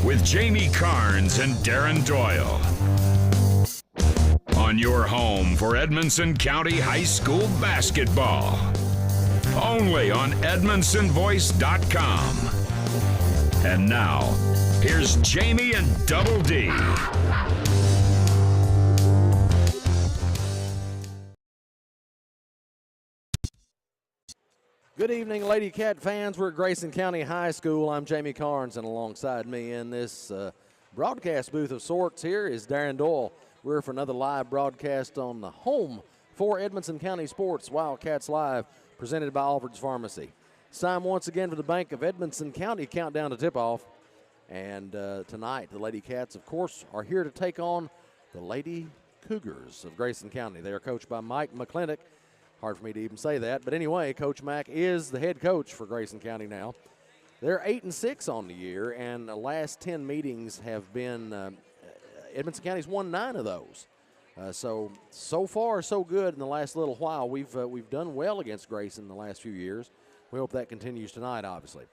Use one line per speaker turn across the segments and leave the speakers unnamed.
with Jamie Carnes and Darren Doyle. On your home for Edmonson County High School basketball. Only on EdmonsonVoice.com. And now, here's Jamie and Double D.
Good evening, Lady Cat fans. We're at Grayson County High School. I'm Jamie Carnes, and alongside me in this broadcast booth of sorts here is Darren Doyle. We're here for another live broadcast on the home for Edmonson County Sports, Wildcats Live, presented by Alfred's Pharmacy. It's time once again for the Bank of Edmonson County countdown to tip-off. And tonight, the Lady Cats, of course, are here to take on the Lady Cougars of Grayson County. They are coached by Mike McClintock. Hard for me to even say that. But anyway, Coach Mack is the head coach for Grayson County now. They're 8-6 on the year, and the last 10 meetings have been Edmonson County's won 9 of those. So far, so good in the last little while. We've done well against Grayson the last few years. We hope that continues tonight, obviously.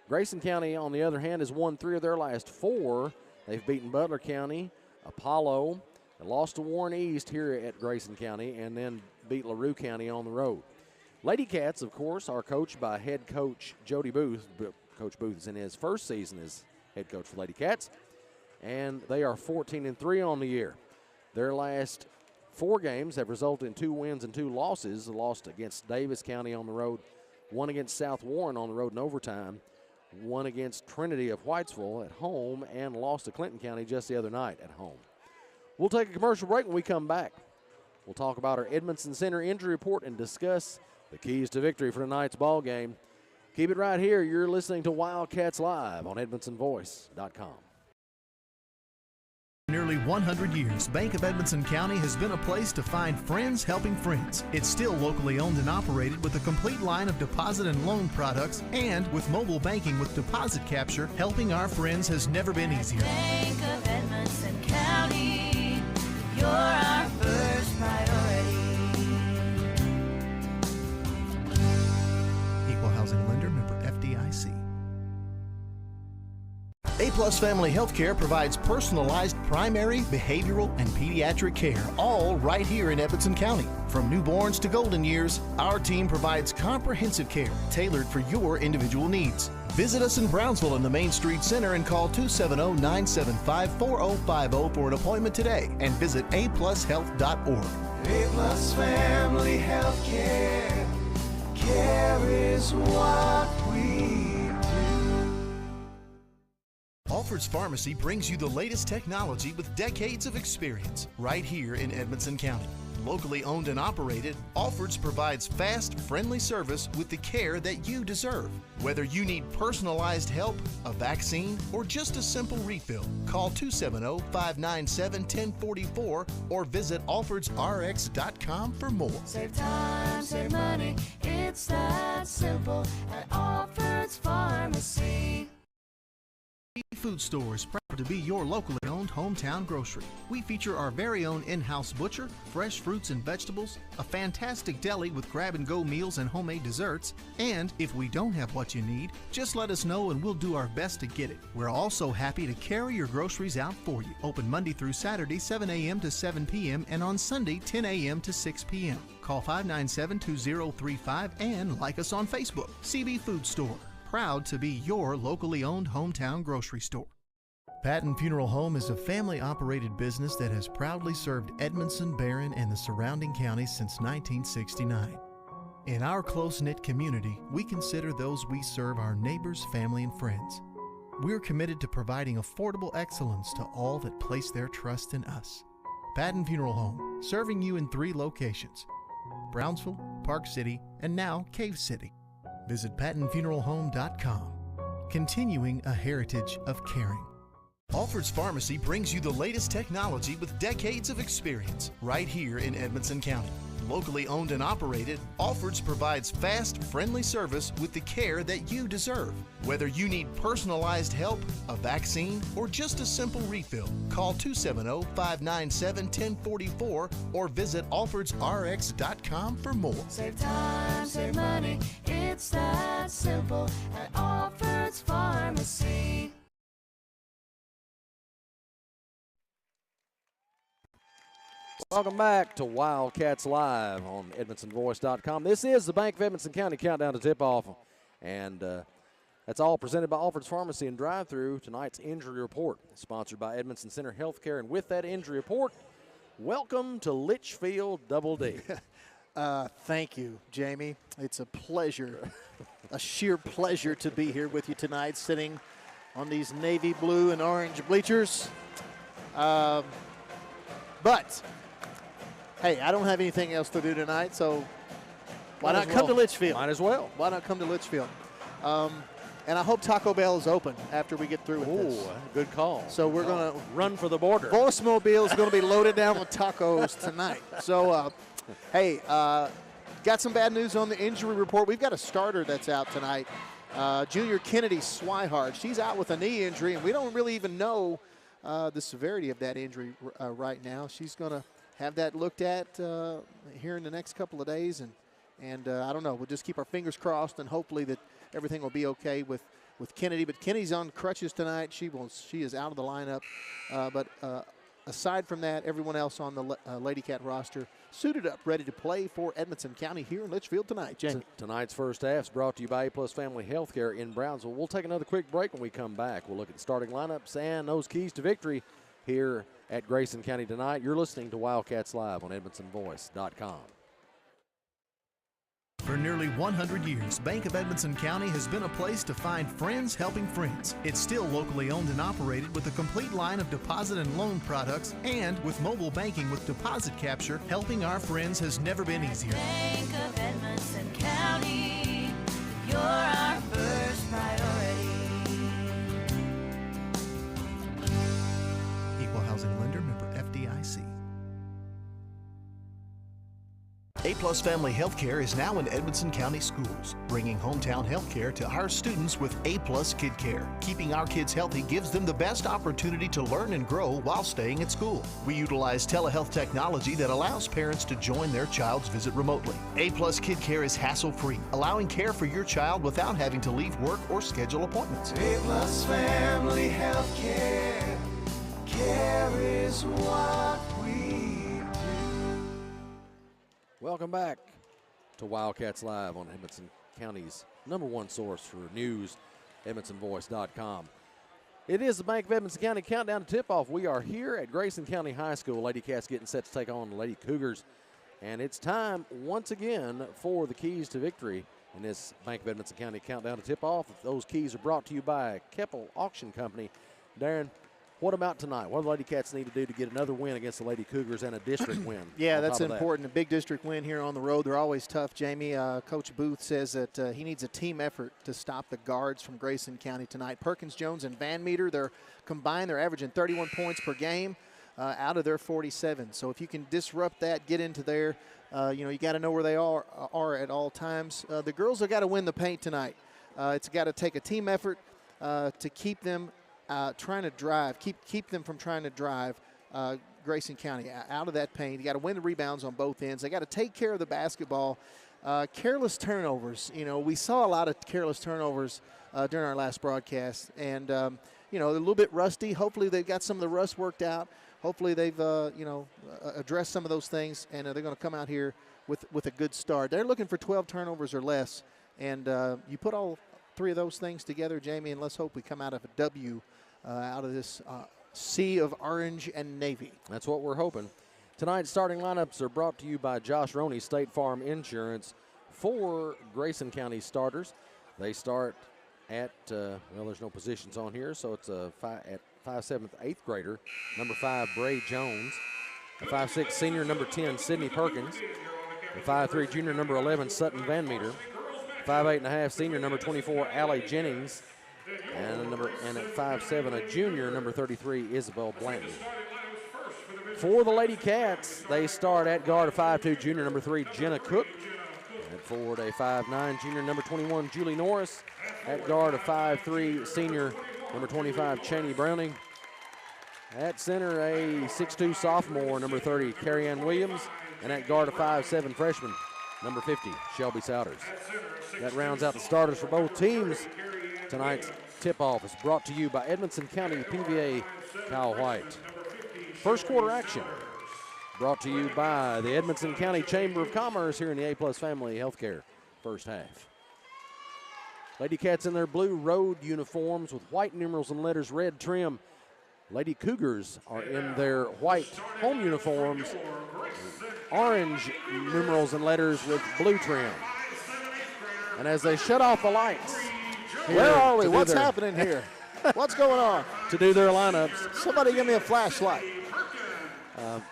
Grayson County, on the other hand, has won 3 of their last 4. They've beaten Butler County, Apollo, and lost to Warren East here at Grayson County, and then beat LaRue County on the road. Lady Cats, of course, are coached by head coach Jody Booth. Coach Booth is in his first season as head coach for Lady Cats, and they are 14-3 on the year. Their last 4 games have resulted in 2 wins and 2 losses. Lost against Davis County on the road, 1 against South Warren on the road in overtime, 1 against Trinity of Whitesville at home, and lost to Clinton County just the other night at home. We'll take a commercial break when we come back. We'll talk about our Edmondson Center injury report and discuss the keys to victory for tonight's ball game. Keep it right here. You're listening to Wildcats Live on EdmonsonVoice.com.
Nearly 100 years, Bank of Edmonson County has been a place to find friends helping friends. It's still locally owned and operated with a complete line of deposit and loan products, and with mobile banking with deposit capture, helping our friends has never been easier.
Bank of Edmonson County, you're our first priority.
Equal housing lender, member FDIC. A-Plus Family Healthcare provides personalized primary, behavioral, and pediatric care, all right here in Edmonson County. From newborns to golden years, our team provides comprehensive care tailored for your individual needs. Visit us in Brownsville in the Main Street Center and call 270-975-4050 for an appointment today, and visit aplushealth.org.
A-Plus Family Healthcare, care is what we do.
Alfred's Pharmacy brings you the latest technology with decades of experience right here in Edmonson County. Locally owned and operated, Alfred's provides fast, friendly service with the care that you deserve. Whether you need personalized help, a vaccine, or just a simple refill, call 270-597-1044 or visit alfordsrx.com for more.
Save time, save money, it's that simple at Alfred's Pharmacy.
Food Store is proud to be your locally owned hometown grocery. We feature our very own in-house butcher, fresh fruits and vegetables, a fantastic deli with grab-and-go meals and homemade desserts, and if we don't have what you need, just let us know and we'll do our best to get it. We're also happy to carry your groceries out for you. Open Monday through Saturday, 7 a.m. to 7 p.m. and on Sunday, 10 a.m. to 6 p.m. Call 597-2035 and like us on Facebook. CB Food Store. Proud to be your locally owned hometown grocery store. Patton Funeral Home is a family-operated business that has proudly served Edmonson, Barron, and the surrounding counties since 1969. In our close-knit community, we consider those we serve our neighbors, family, and friends. We're committed to providing affordable excellence to all that place their trust in us. Patton Funeral Home, serving you in 3 locations: Brownsville, Park City, and now Cave City. Visit PattonFuneralHome.com, continuing a heritage of caring. Alfred's Pharmacy brings you the latest technology with decades of experience right here in Edmonson County. Locally owned and operated, Alfred's provides fast, friendly service with the care that you deserve. Whether you need personalized help, a vaccine, or just a simple refill, call 270-597-1044 or visit alfordsrx.com for more.
Save time, save money, it's that simple at Alfred's Pharmacy.
Welcome back to Wildcats Live on EdmonsonVoice.com. This is the Bank of Edmonson County Countdown to Tip-Off, and that's all presented by Alfred's Pharmacy and Drive-Thru. Tonight's injury report sponsored by Edmondson Center Healthcare, and with that injury report, welcome to Litchfield Double D.
Thank you, Jamie. It's a pleasure, a sheer pleasure to be here with you tonight, sitting on these navy blue and orange bleachers. But, hey, I don't have anything else to do tonight, so why not come to Litchfield?
Might as well.
Why not come to Litchfield? And I hope Taco Bell is open after we get through with this.
Good call.
So we're going to
run for the border.
Voicemobile is going to be loaded down with tacos tonight. So, hey, got some bad news on the injury report. We've got a starter that's out tonight. Junior Kennedy Swihart. She's out with a knee injury, and we don't really even know the severity of that injury right now. She's going to have that looked at here in the next couple of days, and I don't know. We'll just keep our fingers crossed, and hopefully that everything will be okay with Kennedy. But Kennedy's on crutches tonight. She is out of the lineup. But aside from that, everyone else on the Lady Cat roster suited up, ready to play for Edmonson County here in Litchfield tonight. Jamie.
Tonight's first half is brought to you by A+ Family Healthcare in Brownsville. We'll take another quick break. When we come back, we'll look at the starting lineups and those keys to victory here at Grayson County tonight. You're listening to Wildcats Live on EdmonsonVoice.com.
For nearly 100 years, Bank of Edmonson County has been a place to find friends helping friends. It's still locally owned and operated with a complete line of deposit and loan products, and with mobile banking with deposit capture, helping our friends has never been easier.
Bank of Edmonson County, you're our first priority.
Equal housing lender, member FDIC. A+ Family Healthcare is now in Edmonson County Schools, bringing hometown healthcare to our students with A+ Kid Care. Keeping our kids healthy gives them the best opportunity to learn and grow while staying at school. We utilize telehealth technology that allows parents to join their child's visit remotely. A+ Kid Care is hassle-free, allowing care for your child without having to leave work or schedule appointments.
A+ Family Healthcare. Care is what we do.
Welcome back to Wildcats Live on Edmonson County's #1 source for news, EdmonsonVoice.com. It is the Bank of Edmonson County Countdown to Tip-Off. We are here at Grayson County High School. Lady Cats getting set to take on the Lady Cougars. And it's time once again for the keys to victory in this Bank of Edmonson County Countdown to Tip-Off. Those keys are brought to you by Keppel Auction Company. Darren, what about tonight? What do the Lady Cats need to do to get another win against the Lady Cougars and a district win?
Yeah, that's important. A big district win here on the road. They're always tough, Jamie. Coach Booth says that he needs a team effort to stop the guards from Grayson County tonight. Perkins, Jones, and Van Meter, they're combined. They're averaging 31 points per game out of their 47. So if you can disrupt that, get into there, you got to know where they are at all times. The girls have got to win the paint tonight. It's got to take a team effort to keep them trying to drive, keep them from trying to drive Grayson County out of that paint. You got to win the rebounds on both ends. They got to take care of the basketball. Careless turnovers. We saw a lot of careless turnovers during our last broadcast, and they're a little bit rusty. Hopefully they've got some of the rust worked out. Hopefully they've addressed some of those things, and they're going to come out here with a good start. They're looking for 12 turnovers or less, and you put all three of those things together, Jamie, and let's hope we come out of a W out of this sea of orange and navy.
That's what we're hoping. Tonight's starting lineups are brought to you by Josh Roney, State Farm Insurance. 4 Grayson County starters. They start at, there's no positions on here, so it's at 5'7", 8th grader, number 5, Bray Jones. The 5'6", senior, number 10, Sydney Perkins. The 5'3", junior, number 11, Sutton Van Meter. 5'8.5", senior, number 24, Allie Jennings. And at 5'7", a junior, number 33, Isabel Blanton. For the Lady Cats, they start at guard, a 5'2", junior, number 3, Jenna Cook. At forward, a 5'9", junior, number 21, Julie Norris. At guard, a 5'3", senior, number 25, Cheney Browning. At center, a 6'2", sophomore, number 30, Carrie Ann Williams. And at guard, a 5'7", freshman, number 50, Shelby Souders. That rounds out the starters for both teams. Tonight's tip-off is brought to you by Edmonson County PVA Kyle White. First quarter action. Brought to you by the Edmonson County Chamber of Commerce here in the A+ Family Healthcare first half. Lady Cats in their blue road uniforms with white numerals and letters, red trim. Lady Cougars are in their white home uniforms, orange numerals and letters with blue trim. And as they shut off the lights,
where are we? What's happening here? What's going on?
To do their lineups.
Somebody give me a flashlight.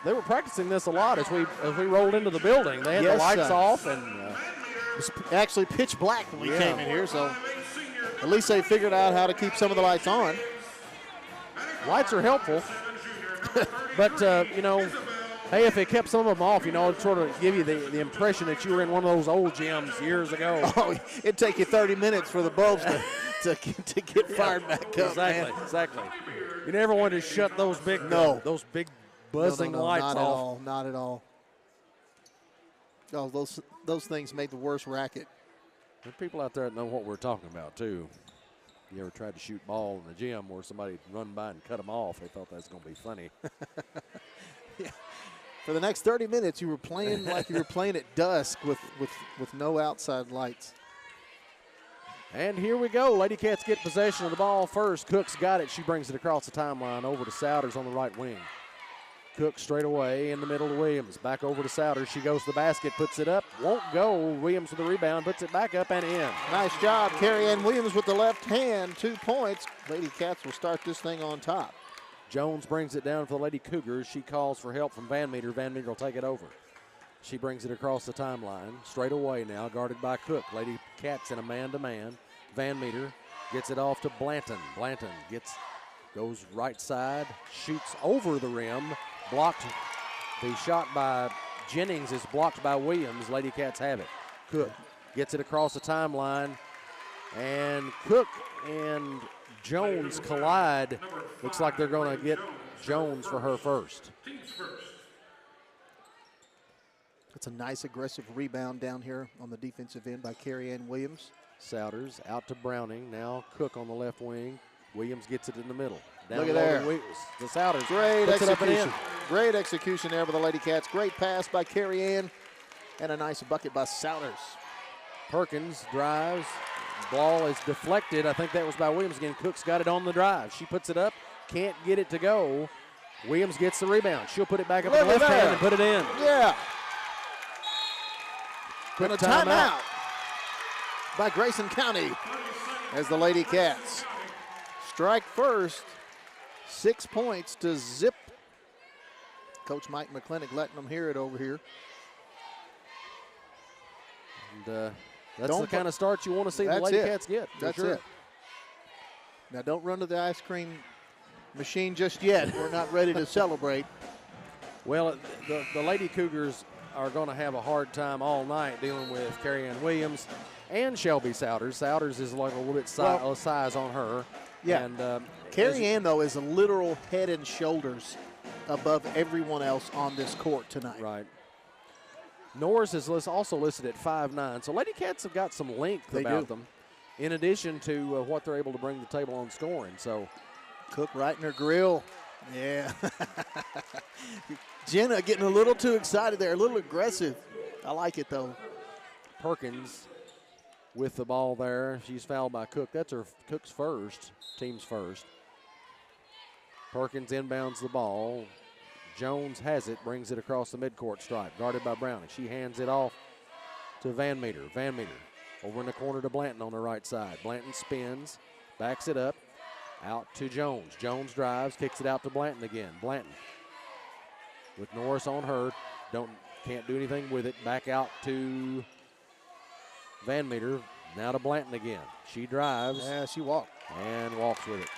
They were practicing this a lot as we rolled into the building. They had the lights off, and
it was actually pitch black when we came in here, so at least they figured out how to keep some of the lights on.
Lights are helpful, but hey, if it kept some of them off, it'd sort of give you the impression that you were in one of those old gyms years ago.
Oh, it'd take you 30 minutes for the bulbs to get fired back up.
Exactly. You never want to shut those big buzzing lights off.
Not at all. Oh, those things make the worst racket.
There are people out there that know what we're talking about too. You ever tried to shoot ball in the gym where somebody run by and cut them off? They thought that was going to be funny.
Yeah. For the next 30 minutes, you were playing like you were playing at dusk with no outside lights.
And here we go. Lady Cats get possession of the ball first. Cook's got it. She brings it across the timeline over to Souders on the right wing. Cook straight away in the middle to Williams. Back over to Souders. She goes to the basket, puts it up. Won't go. Williams with the rebound, puts it back up and in.
Nice job, Carrie Ann Williams with the left hand. 2 points. Lady Cats will start this thing on top.
Jones brings it down for the Lady Cougars. She calls for help from Van Meter. Van Meter will take it over. She brings it across the timeline. Straight away now, guarded by Cook. Lady Cats in a man-to-man. Van Meter gets it off to Blanton. Blanton goes right side, shoots over the rim. Blocked. The shot by Jennings is blocked by Williams. Lady Cats have it. Cook gets it across the timeline. And Cook and Jones collide. Looks like they're going to get Jones for her first.
That's a nice aggressive rebound down here on the defensive end by Carrie Ann Williams.
Souders out to Browning. Now Cook on the left wing. Williams gets it in the middle. Down
Look at there.
The Souders.
Great execution. Great execution there by the Lady Cats. Great pass by Carrie Ann. And a nice bucket by Souders.
Perkins drives. Ball is deflected. I think that was by Williams again. Cook's got it on the drive. She puts it up. Can't get it to go. Williams gets the rebound. She'll put it back up in the left hand and put it in.
Yeah.
Quick
and a timeout by Grayson County as the Lady Cats strike first. 6 points to zip. Coach Mike McClintock letting them hear it over here.
And that's the kind of start you want to see the Lady Cats get.
That's it. Now don't run to the ice cream machine just yet. We're not ready to celebrate.
Well, the Lady Cougars are going to have a hard time all night dealing with Carrie Ann Williams and Shelby Souders. Souders is like a little bit size on her.
Yeah.
And
Carrie Ann, though, is a literal head and shoulders above everyone else on this court tonight.
Right. Norris is also listed at 5'9", so Lady Cats have got some length about them, in addition to what they're able to bring to the table on scoring. So,
Cook right in her grill. Yeah. Jenna getting a little too excited there, a little aggressive. I like it, though.
Perkins with the ball there. She's fouled by Cook. That's her Cook's first, team's first. Perkins inbounds the ball. Jones has it, brings it across the midcourt stripe, guarded by Browning. She hands it off to Van Meter. Van Meter over in the corner to Blanton on the right side. Blanton spins, backs it up, out to Jones. Jones drives, kicks it out to Blanton again. Blanton with Norris on her, can't do anything with it. Back out to Van Meter, now to Blanton again. She drives.
Yeah, she walked.
And walks with it.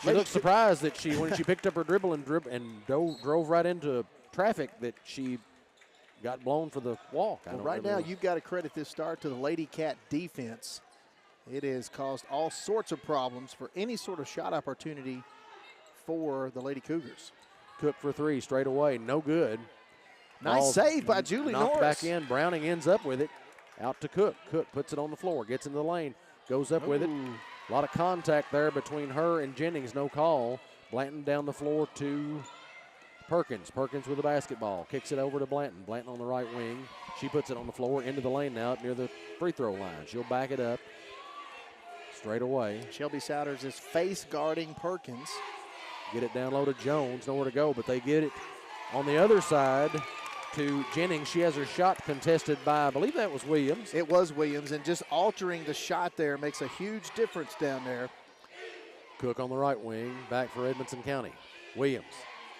She looked surprised that when she picked up her dribble and drove right into traffic, that she got blown for the walk.
Well, right now, you've got to credit this start to the Lady Cat defense. It has caused all sorts of problems for any sort of shot opportunity for the Lady Cougars.
Cook for three straight away, no good.
Nice save by Julie Norris.
Knocked back in. Browning ends up with it. Out to Cook. Cook puts it on the floor, gets into the lane, goes up with it. A lot of contact there between her and Jennings, no call. Blanton down the floor to Perkins with the basketball. Kicks it over to Blanton. Blanton on the right wing. She puts it on the floor into the lane now up near the free throw line. She'll back it up. Straight away.
Shelby Souders is face guarding Perkins.
Get it down low to Jones. Nowhere to go, but they get it on the other side to Jennings. She has her shot contested by, I believe that was Williams.
It was Williams, and just altering the shot there makes a huge difference down there.
Cook on the right wing, back for Edmonson County. Williams,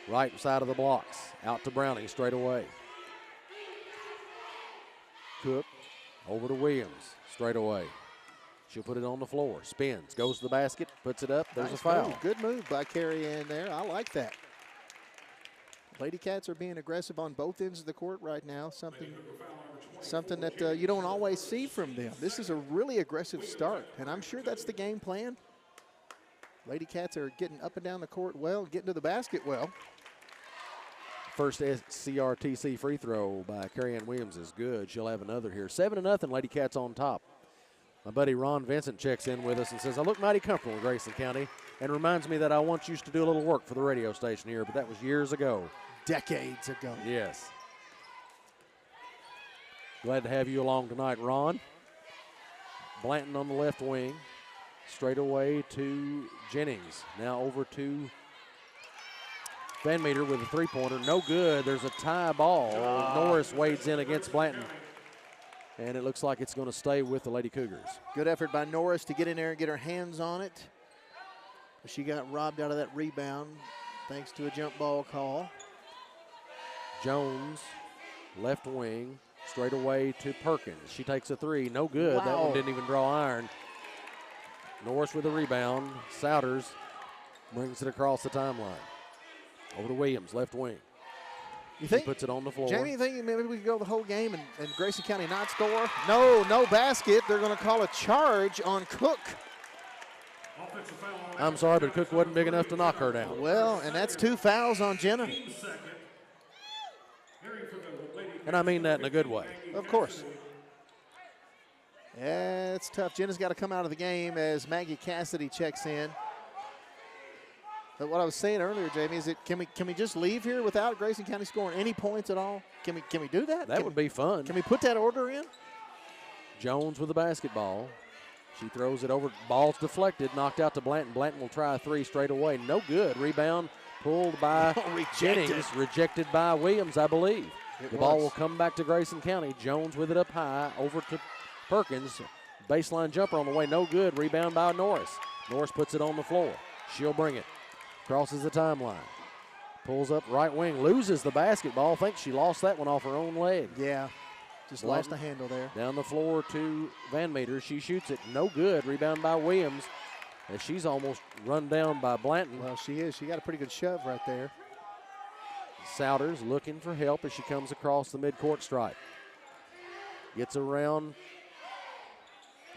right side of the blocks, out to Browning straight away. Cook over to Williams, straight away. She'll put it on the floor, spins, goes to the basket, puts it up, there's
Nice
a foul.
move. Good move by Carrie Ann there. I like that. Lady Cats are being aggressive on both ends of the court right now, something that you don't always see from them. This is a really aggressive start, and I'm sure that's the game plan. Lady Cats are getting up and down the court well, getting to the basket well.
First CRTC free throw by Carrie Ann Williams is good. She'll have another here. 7-0, Lady Cats on top. My buddy Ron Vincent checks in with us and says, I look mighty comfortable in Grayson County, and reminds me that I once used to do a little work for the radio station here, but that was years ago.
Decades ago.
Yes. Glad to have you along tonight, Ron. Blanton on the left wing. Straight away to Jennings. Now over to Van Meter with a three-pointer. No good. There's a tie ball. Norris wades in against Blanton. And it looks like it's going to stay with the Lady Cougars.
Good effort by Norris to get in there and get her hands on it. She got robbed out of that rebound thanks to a jump ball call.
Jones, left wing, straight away to Perkins. She takes a three. No good.
Wow.
That one didn't even draw iron. Norris with a rebound. Souders brings it across the timeline. Over to Williams, left wing.
You think,
he puts it on the floor.
Jamie, you think maybe we could go the whole game and Grayson County not score? No basket. They're going to call a charge on Cook.
I'm sorry, but Cook wasn't big enough to knock her down.
Well, and that's 2 fouls on Jenna.
And I mean that in a good way.
Of course. Yeah, it's tough. Jenna's got to come out of the game as Maggie Cassidy checks in. But what I was saying earlier, Jamie, is can we just leave here without Grayson County scoring any points at all? Can we do that?
That would be fun.
Can we put that order in?
Jones with the basketball. She throws it over. Ball's deflected, knocked out to Blanton. Blanton will try a three straight away. No good. Rebound pulled by Jennings, rejected by Williams, I believe. The ball will come back to Grayson County. Jones with it up high, over to Perkins. Baseline jumper on the way, no good. Rebound by Norris. Norris puts it on the floor. She'll bring it. Crosses the timeline. Pulls up right wing, loses the basketball. Thinks she lost that one off her own leg.
Yeah, just lost the handle there.
Down the floor to Van Meter. She shoots it, no good. Rebound by Williams. As she's almost run down by Blanton.
Well, she is. She got a pretty good shove right there.
Souders looking for help as she comes across the midcourt stripe. Gets around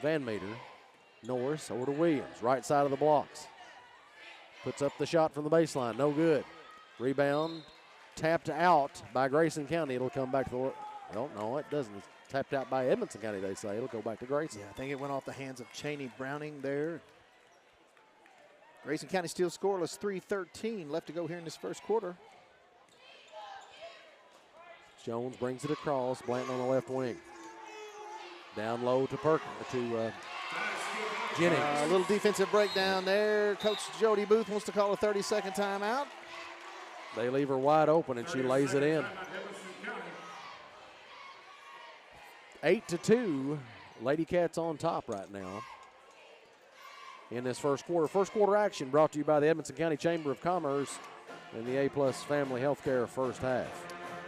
Van Meter. Norris over to Williams, right side of the blocks. Puts up the shot from the baseline, no good. Rebound tapped out by Grayson County. It'll come back to the, well, no, it doesn't. It's tapped out by Edmonson County, they say. It'll go back to Grayson.
Yeah, I think it went off the hands of Cheney Browning there. Grayson County still scoreless, 3:13 left to go here in this first quarter.
Jones brings it across. Blanton on the left wing. Down low to Jennings.
A little defensive breakdown there. Coach Jody Booth wants to call a 30-second timeout.
They leave her wide open, and she lays it in. 8-2. Lady Cats on top right now in this first quarter. First quarter action brought to you by the Edmonson County Chamber of Commerce and the A-Plus Family Healthcare first half.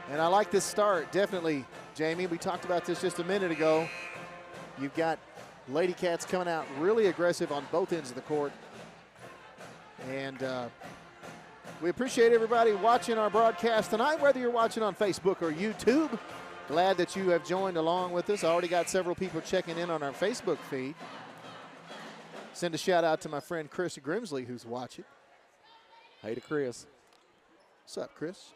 And I like this start, definitely, Jamie. We talked about this just a minute ago. You've got Lady Cats coming out really aggressive on both ends of the court. And we appreciate everybody watching our broadcast tonight, whether you're watching on Facebook or YouTube. Glad that you have joined along with us. I already got several people checking in on our Facebook feed. Send a shout out to my friend Chris Grimsley, who's watching.
Hey to Chris.
What's up, Chris?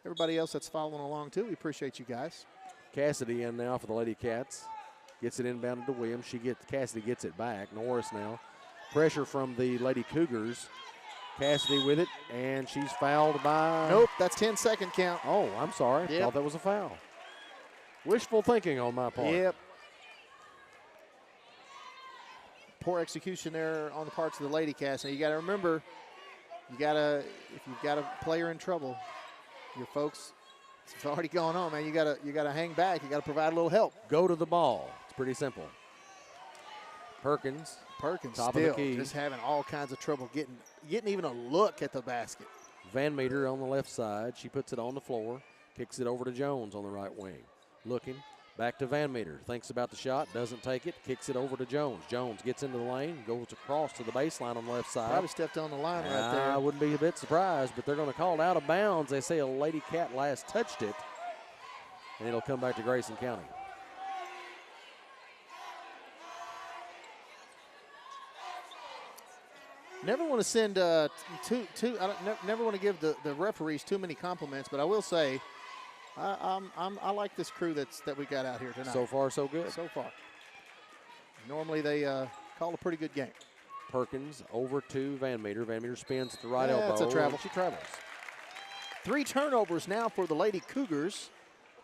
Everybody else that's following along, too, we appreciate you guys.
Cassidy in now for the Lady Cats. Gets it inbounded to Williams. Cassidy gets it back. Norris now. Pressure from the Lady Cougars. Cassidy with it, and she's fouled by.
Nope, that's 10-second count.
Oh, I'm sorry.
Yep.
Thought that was a foul. Wishful thinking on my part.
Yep. Poor execution there on the parts of the Lady Cats. Now you got to remember, if you've got a player in trouble, your folks, it's already gone on, man. You gotta hang back. You got to provide a little help.
Go to the ball. It's pretty simple. Perkins top
still
of the key.
just having all kinds of trouble getting even a look at the basket.
Van Meter on the left side. She puts it on the floor, kicks it over to Jones on the right wing. Looking, back to Van Meter. Thinks about the shot, doesn't take it, kicks it over to Jones. Jones gets into the lane, goes across to the baseline on the left side.
Probably stepped on the line right there.
I wouldn't be a bit surprised, but they're going to call it out of bounds. They say a Lady Cat last touched it, and it'll come back to Grayson County.
Never want to send never want to give the referees too many compliments, but I will say I like this crew that we got out here tonight.
So far, so good.
So far. Normally they call a pretty good game.
Perkins over to Van Meter. Van Meter spins at the right elbow.
That's a travel.
She travels.
3 turnovers now for the Lady Cougars.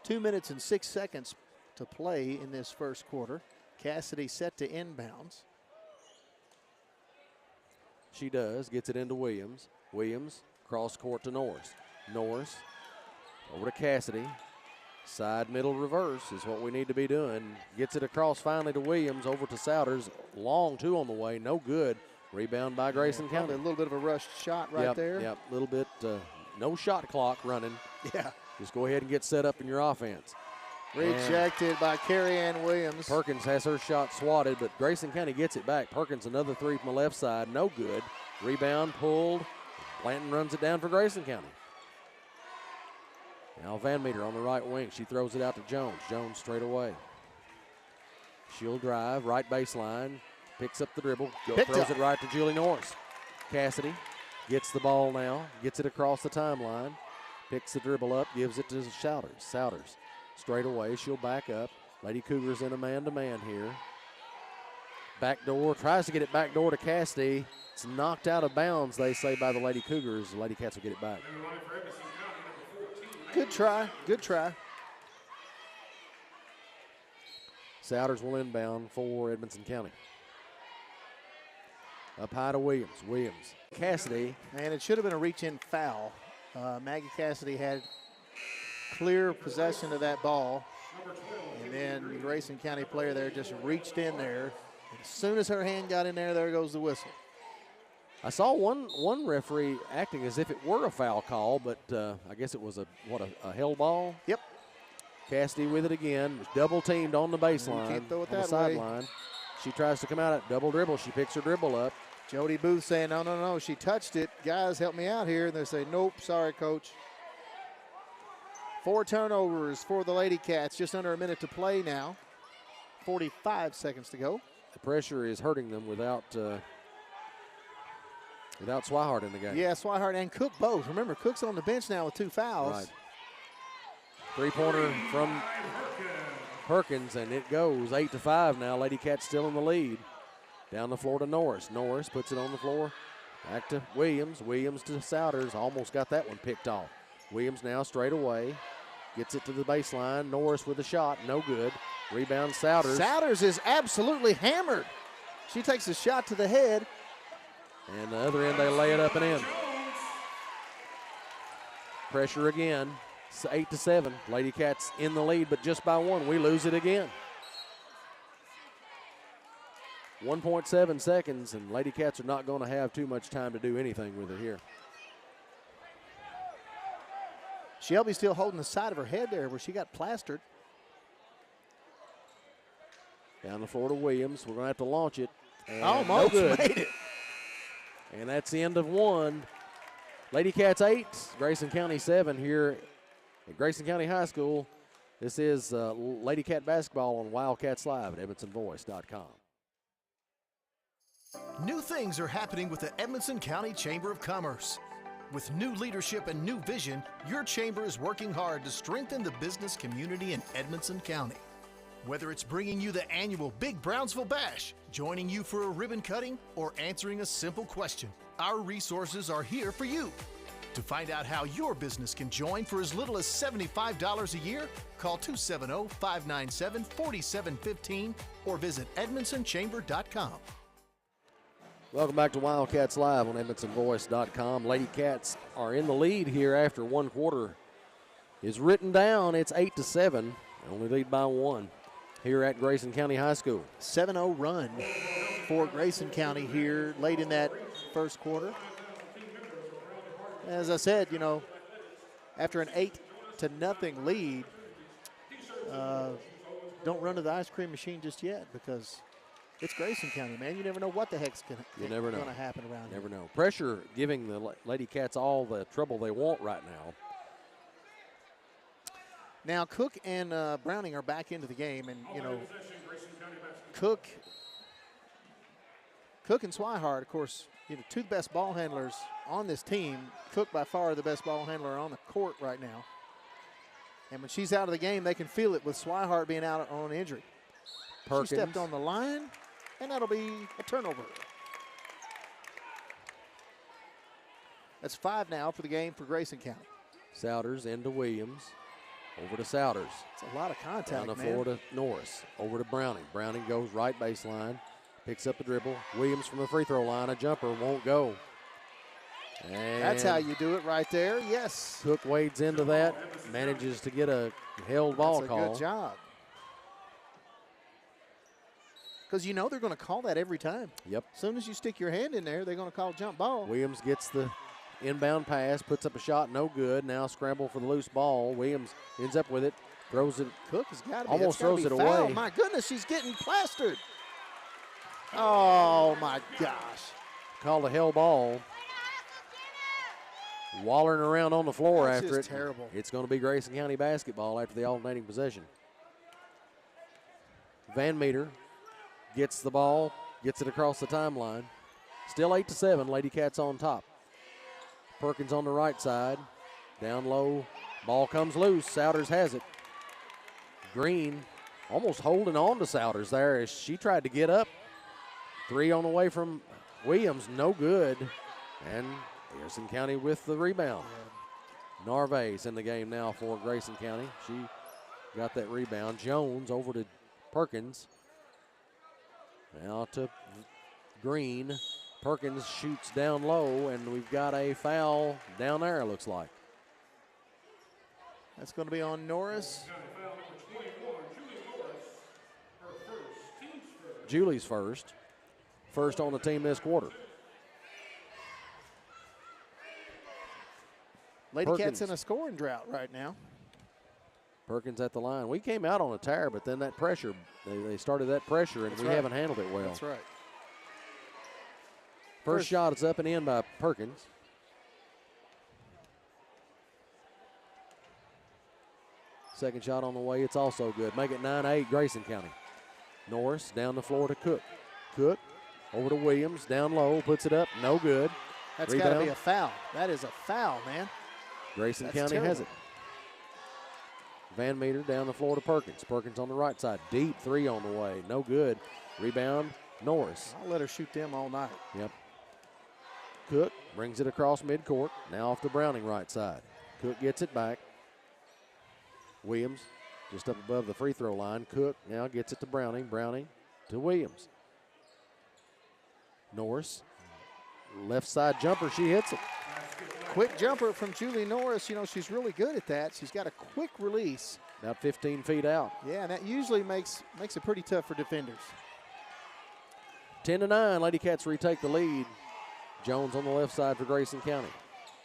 2 minutes and 6 seconds to play in this first quarter. Cassidy set to inbounds.
She does. Gets it into Williams. Williams cross court to Norris. Norris over to Cassidy. Side middle reverse is what we need to be doing. Gets it across finally to Williams. Over to Souders. Long two on the way. No good. Rebound by Grayson County.
A little bit of a rushed shot right there.
Yep. A little bit. No shot clock running.
Yeah.
Just go ahead and get set up in your offense.
Rejected by Carrie Ann Williams.
Perkins has her shot swatted, but Grayson County gets it back. Perkins another three from the left side, no good. Rebound pulled. Blanton runs it down for Grayson County. Now Van Meter on the right wing. She throws it out to Jones. Jones straight away. She'll drive, right baseline, picks up the dribble, throws it right to Julie Norris. Cassidy gets the ball now, gets it across the timeline, picks the dribble up, gives it to Souders. Souders straight away, she'll back up. Lady Cougars in a man-to-man here. Back door, tries to get it back door to Cassidy. It's knocked out of bounds, they say, by the Lady Cougars. The Lady Cats will get it back.
Good try, good try.
Souders will inbound for Edmonson County. Up high to Williams. Williams. Cassidy.
And it should have been a reach-in foul. Maggie Cassidy had clear possession of that ball. And then the Grayson County player there just reached in there. As soon as her hand got in there goes the whistle.
I saw one referee acting as if it were a foul call, but I guess it was a held ball.
Yep.
Cassidy with it again. Double teamed on the baseline.
Can't throw it
on the
that
sideline. She tries to come out at double dribble. She picks her dribble up.
Jody Booth saying, no, she touched it. Guys, help me out here. And they say, nope, sorry, coach. 4 turnovers for the Lady Cats. Just under a minute to play now. 45 seconds to go.
The pressure is hurting them without Swihart in the game.
Yeah, Swihart and Cook both. Remember, Cook's on the bench now with 2 fouls.
Right. Three-pointer from Perkins, and it goes 8-5 now. Lady Cats still in the lead. Down the floor to Norris. Norris puts it on the floor. Back to Williams. Williams to Souders. Almost got that one picked off. Williams now straight away. Gets it to the baseline. Norris with a shot. No good. Rebound Souders.
Souders is absolutely hammered. She takes a shot to the head.
And the other end, they lay it up and in. Pressure again. It's 8-7. Lady Cats in the lead, but just by 1. We lose it again. 1.7 seconds, and Lady Cats are not going to have too much time to do anything with it here.
Shelby still holding the side of her head there where she got plastered.
Down the floor to Williams. We're going to have to launch it. And
almost
no good.
made it.
And that's the end of 1. Lady Cats 8, Grayson County 7 here at Grayson County High School. This is Lady Cat basketball on Wildcats Live at EdmonsonVoice.com.
New things are happening with the Edmonson County Chamber of Commerce. With new leadership and new vision, your chamber is working hard to strengthen the business community in Edmonson County. Whether it's bringing you the annual Big Brownsville Bash, joining you for a ribbon cutting, or answering a simple question, Our resources are here for you. To find out how your business can join for as little as $75 a year, call 270-597-4715 or visit edmondsonchamber.com.
Welcome back to Wildcats Live on EdmondsonVoice.com. Lady Cats are in the lead here after one quarter is written down. It's 8-7, only lead by one here at Grayson County High School.
7-0 run for Grayson County here late in that first quarter. As I said, you know, after an 8-0 lead, don't run to the ice cream machine just yet because it's Grayson County, man. You never know what the heck's going to happen around
Never
here.
know. Pressure giving the Lady Cats all the trouble they want right now.
Now, Cook and Browning are back into the game, and, you know, Cook and Swihart, of course, you know, two of the best ball handlers on this team. Cook by far the best ball handler on the court right now. And when she's out of the game, they can feel it with Swihart being out on injury.
Perkins.
She stepped on the line, and that'll be a turnover. That's 5 now for the game for Grayson County.
Souders into Williams. Over to Souders.
It's a lot of contact,
Down the
man.
floor to Norris. Over to Browning. Browning goes right baseline. Picks up the dribble. Williams from the free throw line. A jumper won't go. And
that's how you do it right there. Yes.
Cook wades into that. Manages to get a held ball
That's a
call.
good job. Because you know they're going to call that every time.
Yep.
As soon as you stick your hand in there, they're going to call jump ball.
Williams gets the inbound pass. Puts up a shot. No good. Now scramble for the loose ball. Williams ends up with it. Throws it.
Cook has got to be.
Almost throws it
foul.
away.
My goodness, she's getting plastered. Oh, my gosh.
Called a hell ball. Wallering around on the floor
That's
after
just
it.
terrible.
It's going to be Grayson County basketball after the alternating possession. Van Meter gets the ball, gets it across the timeline. Still 8-7, Lady Cats on top. Perkins on the right side. Down low, ball comes loose. Souders has it. Green almost holding on to Souders there as she tried to get up. 3 on the way from Williams, no good. And Grayson County with the rebound. Narvaez in the game now for Grayson County. She got that rebound. Jones over to Perkins. Now to Green. Perkins shoots down low, and we've got a foul down there, it looks like.
That's going to be on Norris.
Julie's first. First on the team this quarter.
Lady
Perkins.
Cats in a scoring drought right now.
Perkins at the line. We came out on a tear, but then that pressure, they started that pressure, and
That's
we
right.
haven't handled it well.
That's right.
First shot is up and in by Perkins. Second shot on the way. It's also good. Make it 9-8 Grayson County. Norris down the floor to Cook. Cook over to Williams. Down low. Puts it up. No good.
That's got to be
Rebound.
a foul. That is a foul, man.
Grayson
That's
County has
terrible.
it. Van Meter down the floor to Perkins. Perkins on the right side. Deep 3 on the way. No good. Rebound. Norris.
I'll let her shoot them all night.
Yep. Cook brings it across midcourt. Now off the Browning right side. Cook gets it back. Williams just up above the free throw line. Cook now gets it to Browning. Browning to Williams. Norris. Left side jumper. She hits it.
Quick jumper from Julie Norris. You know, she's really good at that. She's got a quick release.
About 15 feet out.
Yeah, and that usually makes it pretty tough for defenders.
10-9. Lady Cats retake the lead. Jones on the left side for Grayson County.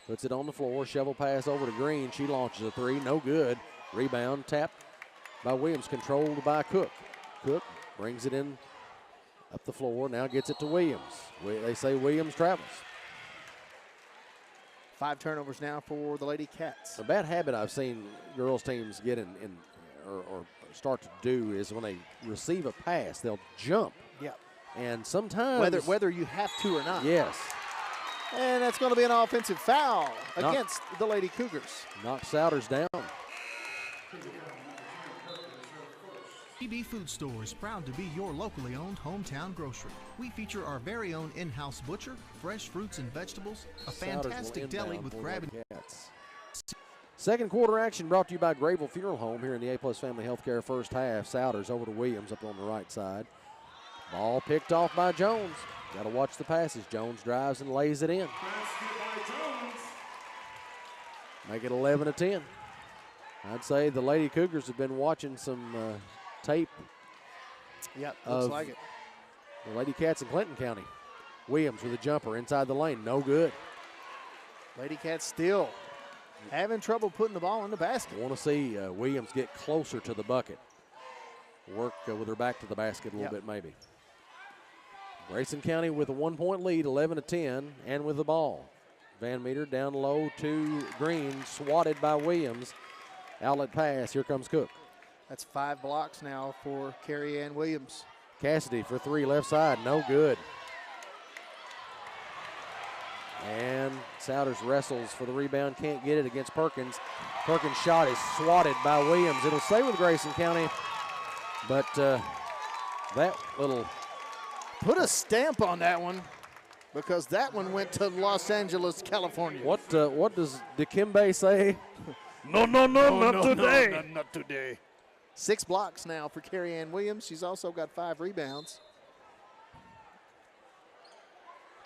Puts it on the floor. Shovel pass over to Green. She launches a 3. No good. Rebound tapped by Williams. Controlled by Cook. Cook brings it in up the floor. Now gets it to Williams. They say Williams travels.
5 turnovers now for the Lady Cats.
A bad habit I've seen girls teams get in or start to do is when they receive a pass, they'll jump.
Yep.
And sometimes
Whether you have to or not.
yes,
And that's going to be an offensive foul against the Lady Cougars.
knock Souders down.
KB Food Stores, proud to be your locally owned hometown grocery. We feature our very own in-house butcher, fresh fruits and vegetables, a fantastic deli with grab and
Cats. Second quarter action brought to you by Grayville Funeral Home here in the A-Plus Family Healthcare first half. Souders over to Williams up on the right side. Ball picked off by Jones. Got to watch the passes. Jones drives and lays it in. Make it 11-10. I'd say the Lady Cougars have been watching some tape.
Yep, looks like it.
The Lady Cats in Clinton County. Williams with a jumper inside the lane. No good.
Lady Cats still having trouble putting the ball in the basket.
Want to see Williams get closer to the bucket. Work with her back to the basket a little bit maybe. Grayson County with a 1-point lead, 11-10, and with the ball. Van Meter down low to Green, swatted by Williams. Outlet pass, here comes Cook.
That's 5 blocks now for Carrie Ann Williams.
Cassidy for 3 left side, no good. And Souders wrestles for the rebound, can't get it against Perkins. Perkins' shot is swatted by Williams. It'll stay with Grayson County, but that little...
Put a stamp on that one, because that one went to Los Angeles, California.
What does Dikembe say? No, not today.
Not today. 6 blocks now for Carrie Ann Williams. She's also got 5 rebounds.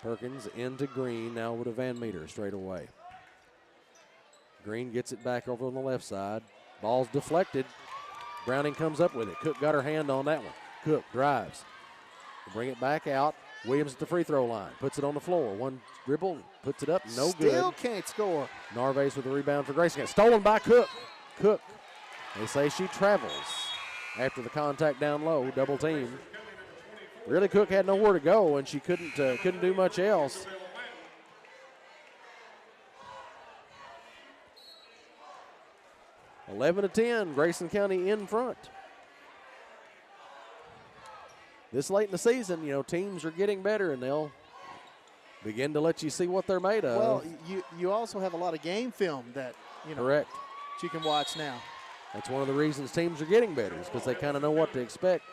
Perkins into Green, now over to Van Meter straight away. Green gets it back over on the left side. Ball's deflected. Browning comes up with it. Cook got her hand on that one. Cook drives. Bring it back out. Williams at the free throw line. Puts it on the floor. One dribble, puts it up. No good.
Still can't score.
Narvaez with the rebound for Grayson. Stolen by Cook. Cook. They say she travels after the contact down low. Double team. Really, Cook had nowhere to go, and she couldn't do much else. – 11-10. Grayson County in front. This late in the season, you know, teams are getting better, and they'll begin to let you see what they're made of.
Well, you also have a lot of game film that, you know,
correct,
you can watch now.
That's one of the reasons teams are getting better, is because they kind of know what to expect.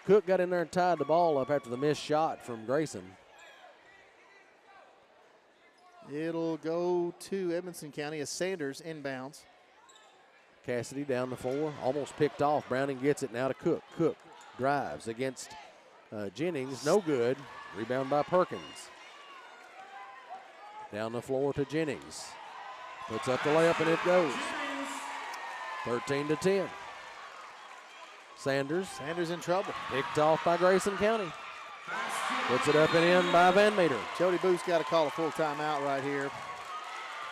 Cook got in there and tied the ball up after the missed shot from Grayson.
It'll go to Edmonson County as Sanders inbounds.
Cassidy down the floor, almost picked off. Browning gets it now to Cook. Cook drives against Jennings, no good. Rebound by Perkins. Down the floor to Jennings. Puts up the layup and it goes. 13-10. Sanders
in trouble.
Picked off by Grayson County. Puts it up and in by Van Meter.
Jody Booth's got to call a full timeout right here.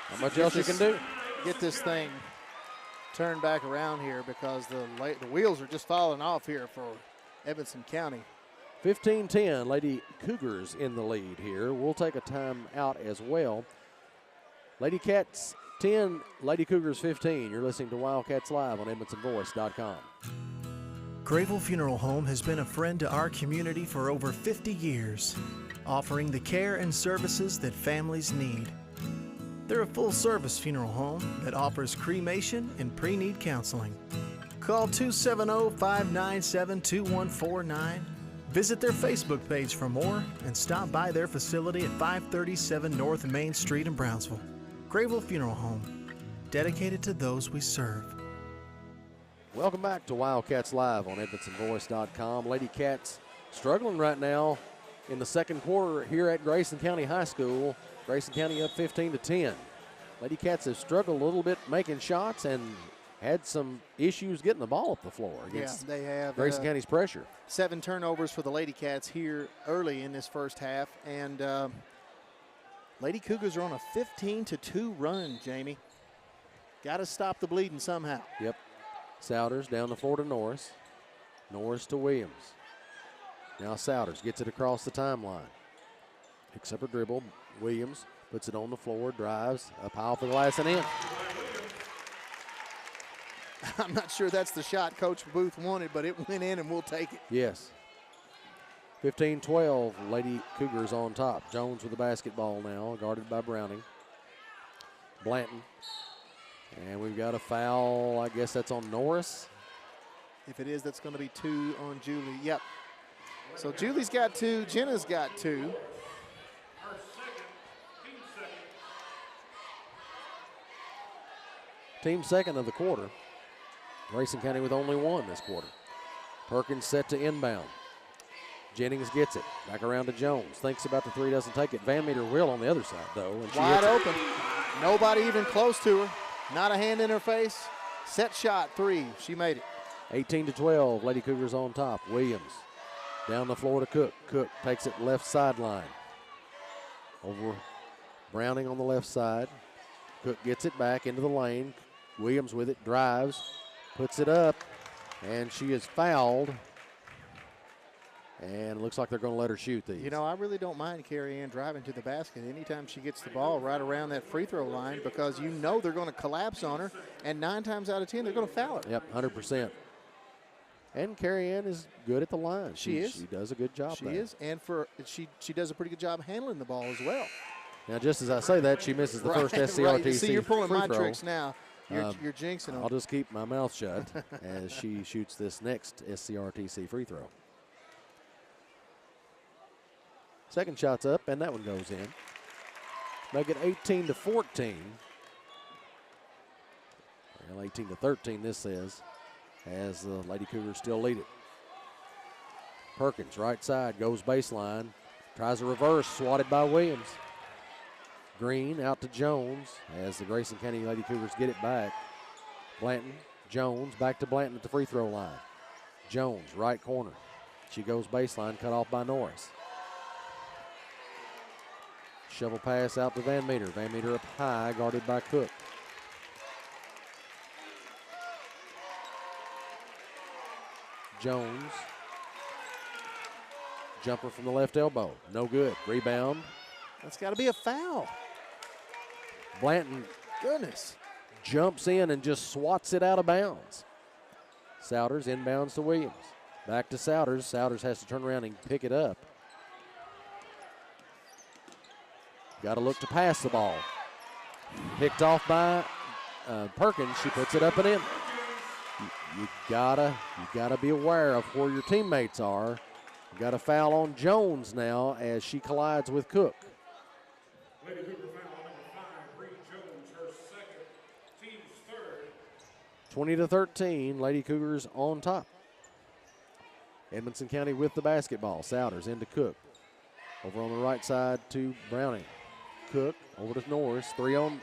How much else you can do?
Get this thing turned back around here, because the wheels are just falling off here for Edmonson County.
15-10, Lady Cougars in the lead here. We'll take a timeout as well. Lady Cats 10, Lady Cougars 15. You're listening to Wildcats Live on EdmonsonVoice.com.
Grayville Funeral Home has been a friend to our community for over 50 years, offering the care and services that families need. They're a full-service funeral home that offers cremation and pre-need counseling. Call 270-597-2149. Visit their Facebook page for more and stop by their facility at 537 North Main Street in Brownsville. Grayville Funeral Home, dedicated to those we serve.
Welcome back to Wildcats Live on EdmonsonVoice.com. Lady Cats struggling right now in the second quarter here at Grayson County High School. Grayson County up 15-10. Lady Cats have struggled a little bit making shots and had some issues getting the ball up the floor against
they have
Grayson County's pressure.
7 turnovers for the Lady Cats here early in this first half, and Lady Cougars are on a 15-2 run, Jamie. Got to stop the bleeding somehow.
Yep. Souders down the floor to Norris. Norris to Williams. Now Souders gets it across the timeline. Picks up a dribble. Williams puts it on the floor, drives, up high off the glass and in.
I'm not sure that's the shot Coach Booth wanted, but it went in and we'll take it.
Yes. 15-12, Lady Cougars on top. Jones with the basketball now, guarded by Browning. Blanton. And we've got a foul, I guess that's on Norris.
If it is, that's going to be 2 on Julie. Yep. So Julie's got 2. Jenna's got 2.
Team second of the quarter. Grayson County with only 1 this quarter. Perkins set to inbound. Jennings gets it. Back around to Jones. Thinks about the 3, doesn't take it. Van Meter will on the other side, though. And she
Wide
hits it.
open. Nobody even close to her. Not a hand in her face. Set shot 3. She made it.
18-12. Lady Cougars on top. Williams down the floor to Cook. Cook takes it left sideline. Over Browning on the left side. Cook gets it back into the lane. Williams with it. Drives. Puts it up. And she is fouled. And looks like they're going to let her shoot these.
You know, I really don't mind Carrie Ann driving to the basket anytime she gets the ball right around that free throw line, because you know they're going to collapse on her, and 9 times out of 10 they're going to foul her.
Yep, 100%. And Carrie Ann is good at the line.
She is.
She does a good job
She
there.
is, and she does a pretty good job handling the ball as well.
Now, just as I say that, she misses the first SCRTC
Right. See, you're pulling
free
my
throw.
tricks now. You're jinxing them.
I'll just keep my mouth shut as she shoots this next SCRTC free throw. Second shot's up, and that one goes in. Make it 18-14. Well, 18-13, this says, as the Lady Cougars still lead it. Perkins, right side, goes baseline. Tries a reverse, swatted by Williams. Green out to Jones as the Grayson County Lady Cougars get it back. Blanton, Jones, back to Blanton at the free throw line. Jones, right corner. She goes baseline, cut off by Norris. Shovel pass out to Van Meter. Van Meter up high, guarded by Cook. Jones. Jumper from the left elbow. No good. Rebound.
That's got to be a foul.
Blanton
Goodness.
jumps in and just swats it out of bounds. Souders inbounds to Williams. Back to Souders. Souders has to turn around and pick it up. Got to look to pass the ball. Picked off by Perkins. She puts it up and in. You gotta be aware of where your teammates are. You got a foul on Jones now as she collides with Cook.
Lady Cougar foul on number 5, Bree Jones, her second, team's third.
20-13, Lady Cougars on top. Edmonson County with the basketball. Souders into Cook. Over on the right side to Browning. Cook over to Norris. 3 on,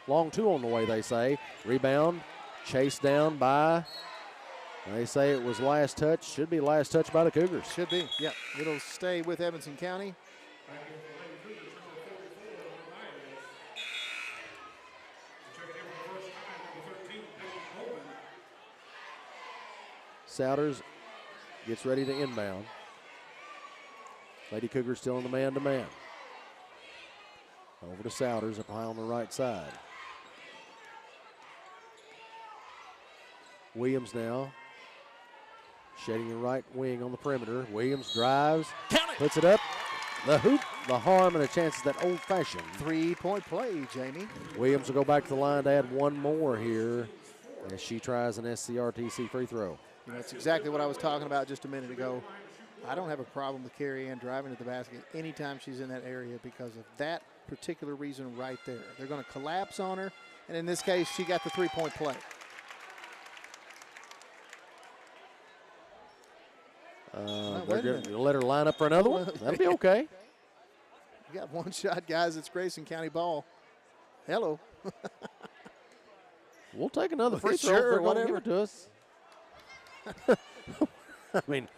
long 2 on the way, they say. Rebound, chased down by, they say it was last touch. Should be last touch by the Cougars.
Should be. Yep. It'll stay with Edmonson County.
Souders gets ready to inbound. Lady Cougars still in the man-to-man. Over to Souders up high on the right side. Williams now shading the right wing on the perimeter. Williams drives, puts it up. The hoop, the harm, and a chance at that old-fashioned
3-point play, Jamie.
Williams will go back to the line to add one more here as she tries an SCRTC free throw.
You know, that's exactly what I was talking about just a minute ago. I don't have a problem with Carrie Ann driving to the basket anytime she's in that area because of that particular reason right there. They're going to collapse on her, and in this case, she got the 3-point play.
They're going to let her line up for another one. That'll be okay.
You got one shot, guys. It's Grayson County ball. Hello.
We'll take another free throw
Sure,
if they're going to give
whatever.
it to us. I mean,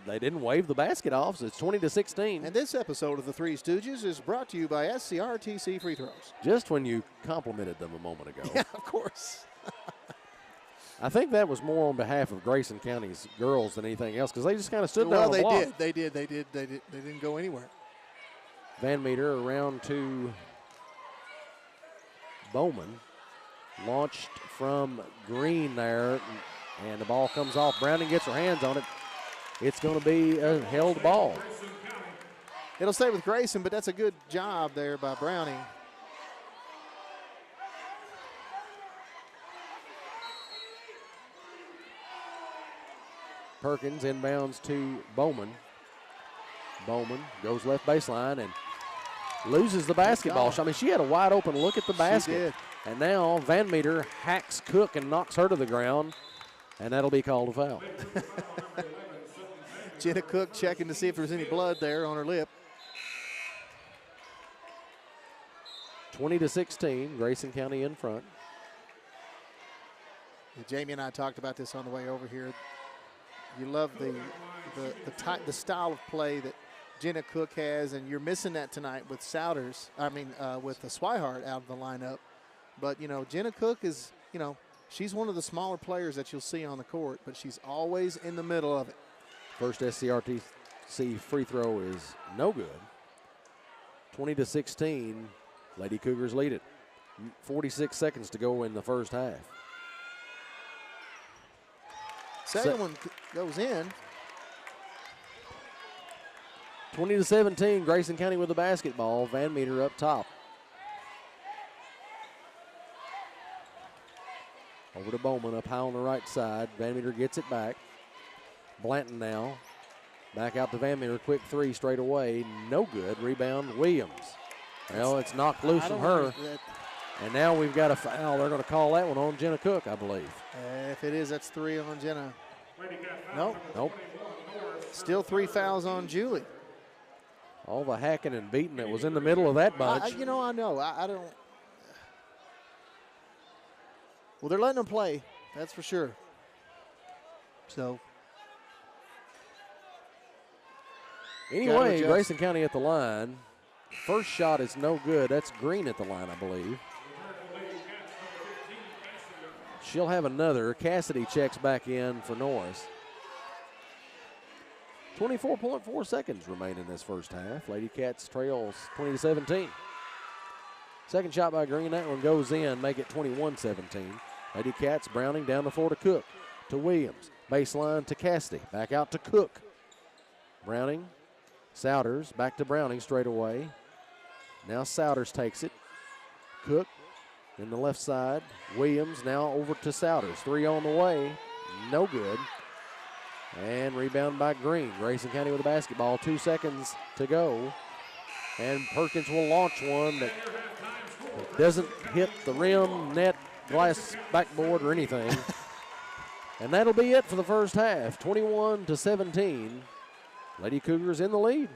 they didn't wave the basket off, so it's 20-16.
And this episode of the Three Stooges is brought to you by SCRTC Free Throws.
Just when you complimented them a moment ago.
Yeah, of course.
I think that was more on behalf of Grayson County's girls than anything else because they just kind of stood down on the block.
They did. They didn't go anywhere.
Van Meter around to Bowman. Launched from Green there, and the ball comes off. Browning gets her hands on it. It's going to be a held ball.
It'll stay with Grayson, but that's a good job there by Browning.
Perkins inbounds to Bowman. Bowman goes left baseline and loses the basketball. I mean, she had a wide open look at the basket.
She did.
And now Van Meter hacks Cook and knocks her to the ground, and that'll be called a foul.
Jenna Cook checking to see if there's any blood there on her lip.
20-16, Grayson County in front.
Jamie and I talked about this on the way over here. You love the style of play that Jenna Cook has, and you're missing that tonight with Souders. With the Swihart out of the lineup. But, Jenna Cook is, she's one of the smaller players that you'll see on the court, but she's always in the middle of it.
First SCRTC free throw is no good. 20-16, Lady Cougars lead it. 46 seconds to go in the first half.
Second one goes in.
20-17, Grayson County with the basketball. Van Meter up top. Over to Bowman, up high on the right side. Van Meter gets it back. Blanton now. Back out to Van Meter. Quick three straight away. No good. Rebound, Williams. Well, it's knocked loose from her. And now we've got a foul. They're going to call that one on Jenna Cook, I believe.
If it is, that's 3 on Jenna. Nope. Still 3 fouls on Julie.
All the hacking and beating that was in the middle of that bunch.
I know. I don't. Well, they're letting them play. That's for sure. So.
Anyway, Grayson County at the line. First shot is no good. That's Green at the line, I believe. She'll have another. Cassidy checks back in for Norris. 24.4 seconds remain in this first half. Lady Cats trails 20-17. Second shot by Green. That one goes in. Make it 21-17. Lady Cats Browning down the floor to Cook. To Williams. Baseline to Cassidy. Back out to Cook. Browning. Souders back to Browning straight away. Now Souders takes it. Cook in the left side. Williams now over to Souders. 3 on the way. No good. And rebound by Green. Grayson County with the basketball. 2 seconds to go. And Perkins will launch one that doesn't hit the rim, net, glass backboard, or anything. And that'll be it for the first half. 21-17. Lady Cougars in the lead.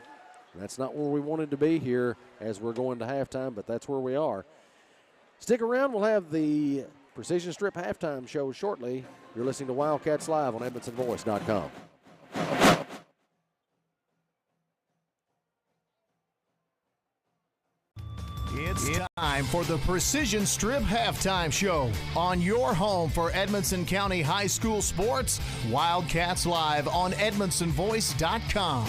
That's not where we wanted to be here as we're going to halftime, but that's where we are. Stick around. We'll have the Precision Strip halftime show shortly. You're listening to Wildcats Live on EdmonsonVoice.com.
It's time for the Precision Strip Halftime Show on your home for Edmonson County High School sports, Wildcats Live on EdmonsonVoice.com.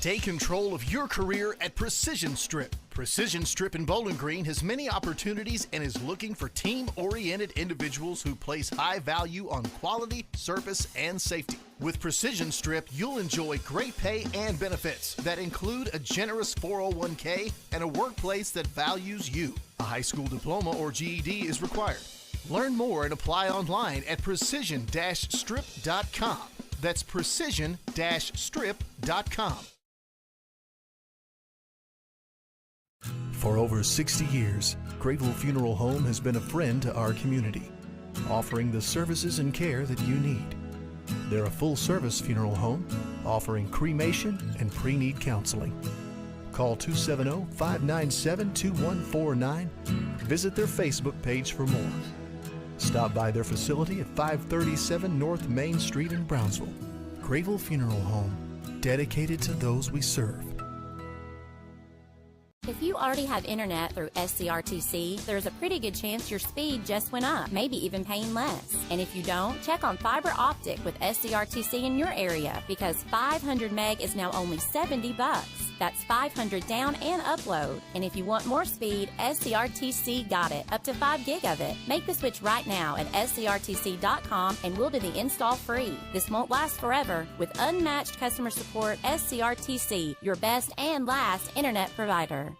Take control of your career at Precision Strip. Precision Strip in Bowling Green has many opportunities and is looking for team-oriented individuals who place high value on quality, service, and safety. With Precision Strip, you'll enjoy great pay and benefits that include a generous 401k and a workplace that values you. A high school diploma or GED is required. Learn more and apply online at precision-strip.com. That's precision-strip.com. For over 60 years, Grateful Funeral Home has been a friend to our community, offering the services and care that you need. They're a full-service funeral home, offering cremation and pre-need counseling. Call 270-597-2149. Visit their Facebook page for more. Stop by their facility at 537 North Main Street in Brownsville. Grateful Funeral Home, dedicated to those we serve.
If you already have internet through SCRTC, there's a pretty good chance your speed just went up, maybe even paying less. And if you don't, check on fiber optic with SCRTC in your area because 500 meg is now only $70. That's 500 down and upload. And if you want more speed, SCRTC got it, up to 5 gig of it. Make the switch right now at scrtc.com and we'll do the install free. This won't last forever. With unmatched customer support, SCRTC, your best and last internet provider.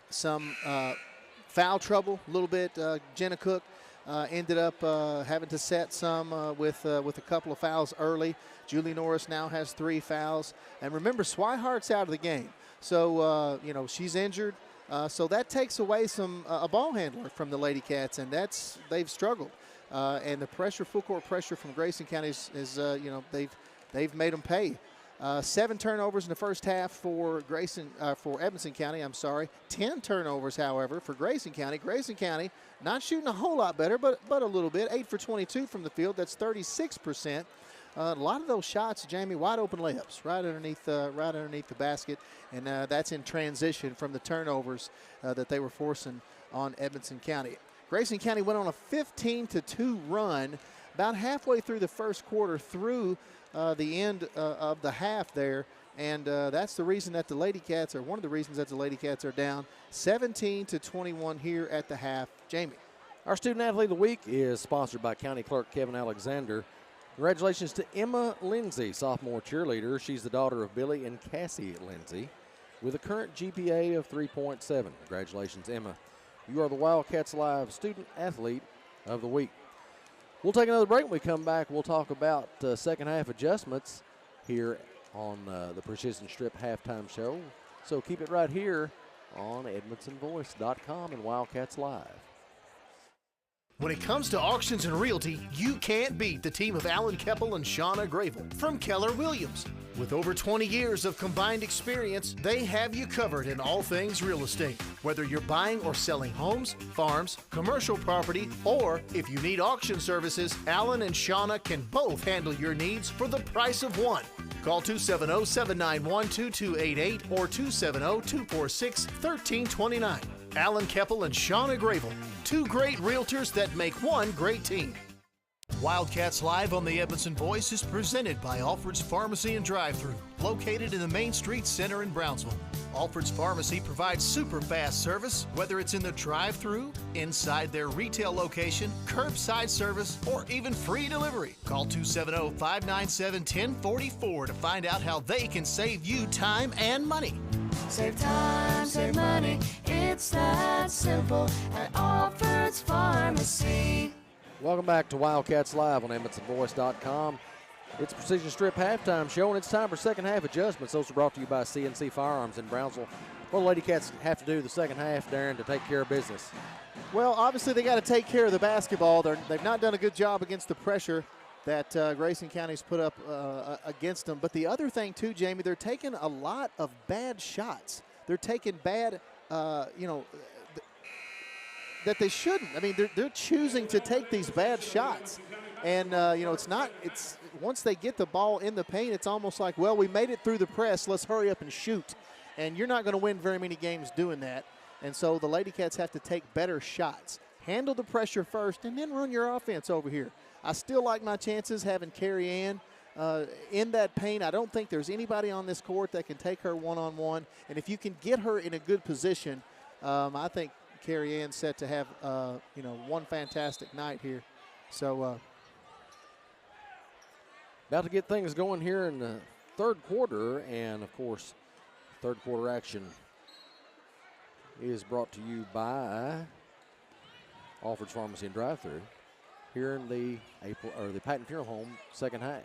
some foul trouble a little bit. Jenna Cook ended up having to set some with a couple of fouls early. Julie Norris now has 3 fouls. And remember, Swihart's out of the game. So, she's injured. So that takes away a ball handler from the Lady Cats, and they've struggled. And the pressure, full court pressure from Grayson County is they've made them pay. 7 turnovers in the first half for Edmonson County. 10 turnovers, however, for Grayson County. Grayson County not shooting a whole lot better, but a little bit. 8 for 22 from the field. That's 36%. A lot of those shots, Jamie, wide open layups right underneath the basket, and that's in transition from the turnovers that they were forcing on Edmonson County. Grayson County went on a 15-2 run about halfway through the first quarter, through the end of the half there, and that's the reason that the Lady Cats, or one of the reasons that the Lady Cats are down 17-21 here at the half. Jamie.
Our Student Athlete of the Week is sponsored by County Clerk Kevin Alexander. Congratulations to Emma Lindsay, sophomore cheerleader. She's the daughter of Billy and Cassie Lindsay with a current GPA of 3.7. Congratulations, Emma. You are the Wildcats Live Student Athlete of the Week. We'll take another break. When we come back, we'll talk about second half adjustments here on the Precision Strip halftime show. So keep it right here on EdmonsonVoice.com and Wildcats Live.
When it comes to auctions and realty, you can't beat the team of Alan Keppel and Shauna Gravel from Keller Williams. With over 20 years of combined experience, they have you covered in all things real estate. Whether you're buying or selling homes, farms, commercial property, or if you need auction services, Alan and Shauna can both handle your needs for the price of one. Call 270-791-2288 or 270-246-1329. Alan Keppel and Shauna Gravel, 2 great realtors that make one great team. Wildcats Live on the Edmonson Voice is presented by Alfred's Pharmacy and Drive-Thru, located in the Main Street Center in Brownsville. Alfred's Pharmacy provides super fast service, whether it's in the drive-thru, inside their retail location, curbside service, or even free delivery. Call 270-597-1044 to find out how they can save you time and money.
Save time, save money, it's that simple at Alfred's Pharmacy.
Welcome back to Wildcats Live on EdmonsonVoice.com. It's Precision Strip halftime show, and it's time for second half adjustments. Those are brought to you by CNC Firearms in Brownsville. What do the Lady Cats have to do the second half, Darren, to take care of business?
Well, obviously they got to take care of the basketball. They've not done a good job against the pressure that Grayson County's put up against them. But the other thing, too, Jamie, they're taking a lot of bad shots. They're taking bad, that they shouldn't. I mean, they're choosing to take these bad shots. And, it's once they get the ball in the paint, it's almost like, well, we made it through the press. Let's hurry up and shoot. And you're not going to win very many games doing that. And so the Lady Cats have to take better shots. Handle the pressure first and then run your offense over here. I still like my chances having Carrie Ann in that paint. I don't think there's anybody on this court that can take her one-on-one. And if you can get her in a good position, I think Carrie Ann's set to have, one fantastic night here. So
about to get things going here in the third quarter. And, of course, third quarter action is brought to you by Alfred's Pharmacy and Drive-Thru here in the Patton Funeral Home second half.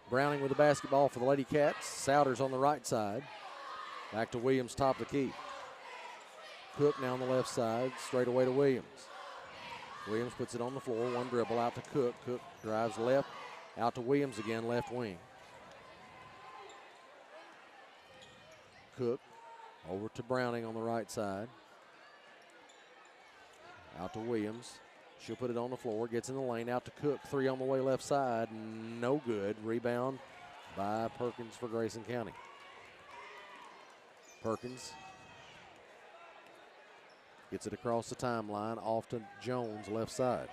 Browning with the basketball for the Lady Cats. Souders on the right side. Back to Williams, top of the key. Cook now on the left side, straight away to Williams. Williams puts it on the floor, one dribble out to Cook. Cook drives left, out to Williams again, left wing. Cook over to Browning on the right side. Out to Williams. She'll put it on the floor, gets in the lane, out to Cook. 3 on the way left side, no good. Rebound by Perkins for Grayson County. Perkins gets it across the timeline, off to Jones, left side.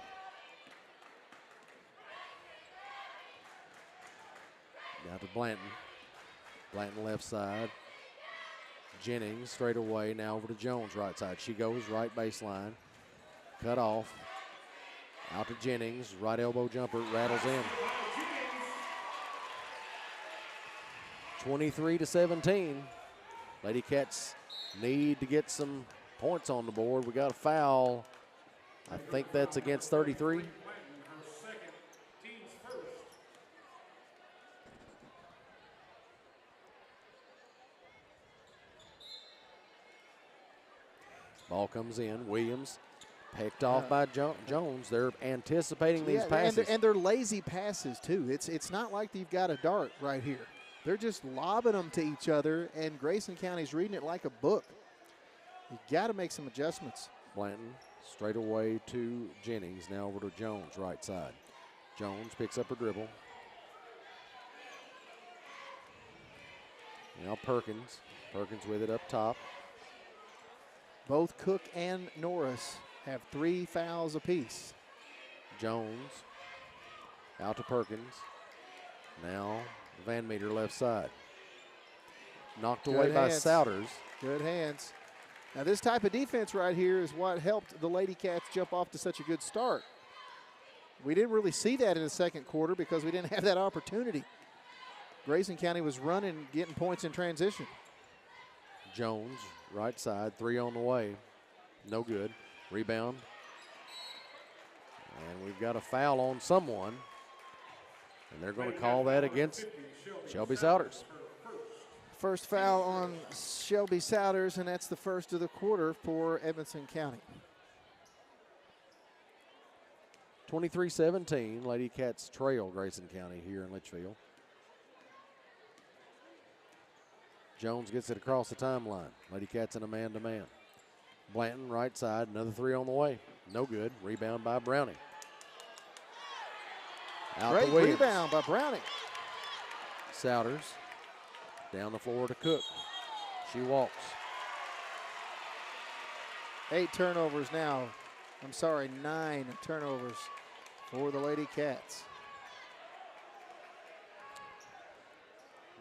Now to Blanton. Blanton left side. Jennings straight away, now over to Jones, right side. She goes right baseline. Cut off. Out to Jennings, right elbow jumper, rattles in. 23-17. Lady Cats need to get some points on the board. We got a foul. I think that's against 33. Ball comes in. Williams picked off by Jones. They're anticipating these passes.
And they're lazy passes, too. It's not like you've got a dart right here. They're just lobbing them to each other, and Grayson County's reading it like a book. You got to make some adjustments.
Blanton straight away to Jennings. Now over to Jones, right side. Jones picks up a dribble. Now Perkins. Perkins with it up top.
Both Cook and Norris have 3 fouls apiece.
Jones out to Perkins. Now Van Meter left side. Knocked away by Souders.
Good hands. Now this type of defense right here is what helped the Lady Cats jump off to such a good start. We didn't really see that in the second quarter because we didn't have that opportunity. Grayson County was running, getting points in transition.
Jones, right side, 3 on the way. No good. Rebound. And we've got a foul on someone. And they're going to call that against Shelby Souders.
First foul on Shelby Souders, and that's the first of the quarter for Edmonson County.
23-17, Lady Cats trail Grayson County here in Litchfield. Jones gets it across the timeline. Lady Cats in a man-to-man. Blanton, right side, another 3 on the way. No good. Rebound by Browning. Out
Great
to Williams.
rebound by Browning.
Souders down the floor to Cook. She walks.
8 turnovers now. 9 turnovers for the Lady Cats.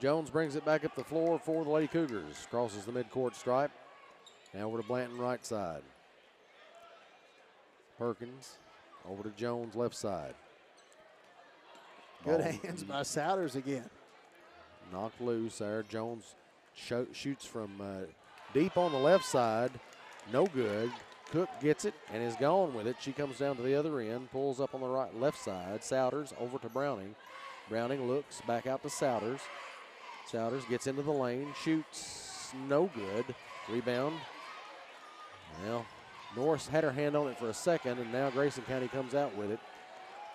Jones brings it back up the floor for the Lady Cougars. Crosses the midcourt stripe. Now over to Blanton, right side. Perkins over to Jones, left side.
Good hands by Souders again.
Knocked loose there. Jones shoots from deep on the left side. No good. Cook gets it and is gone with it. She comes down to the other end, pulls up on the left side. Souders over to Browning. Browning looks back out to Souders. Souders gets into the lane, shoots, no good. Rebound. Well, Norris had her hand on it for a second, and now Grayson County comes out with it.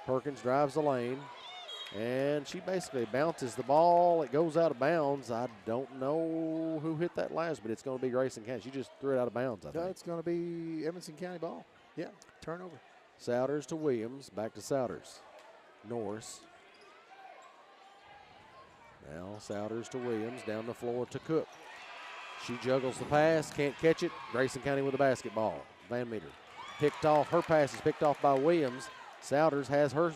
Perkins drives the lane, and she basically bounces the ball. It goes out of bounds. I don't know who hit that last, but it's going to be Grayson County. She just threw it out of bounds, I think.
It's going to be Edmonson County ball. Yeah, turnover.
Souders to Williams, back to Souders. Norris. Now Souders to Williams, down the floor to Cook. She juggles the pass, can't catch it. Grayson County with the basketball. Van Meter picked off. Her pass is picked off by Williams. Souders has her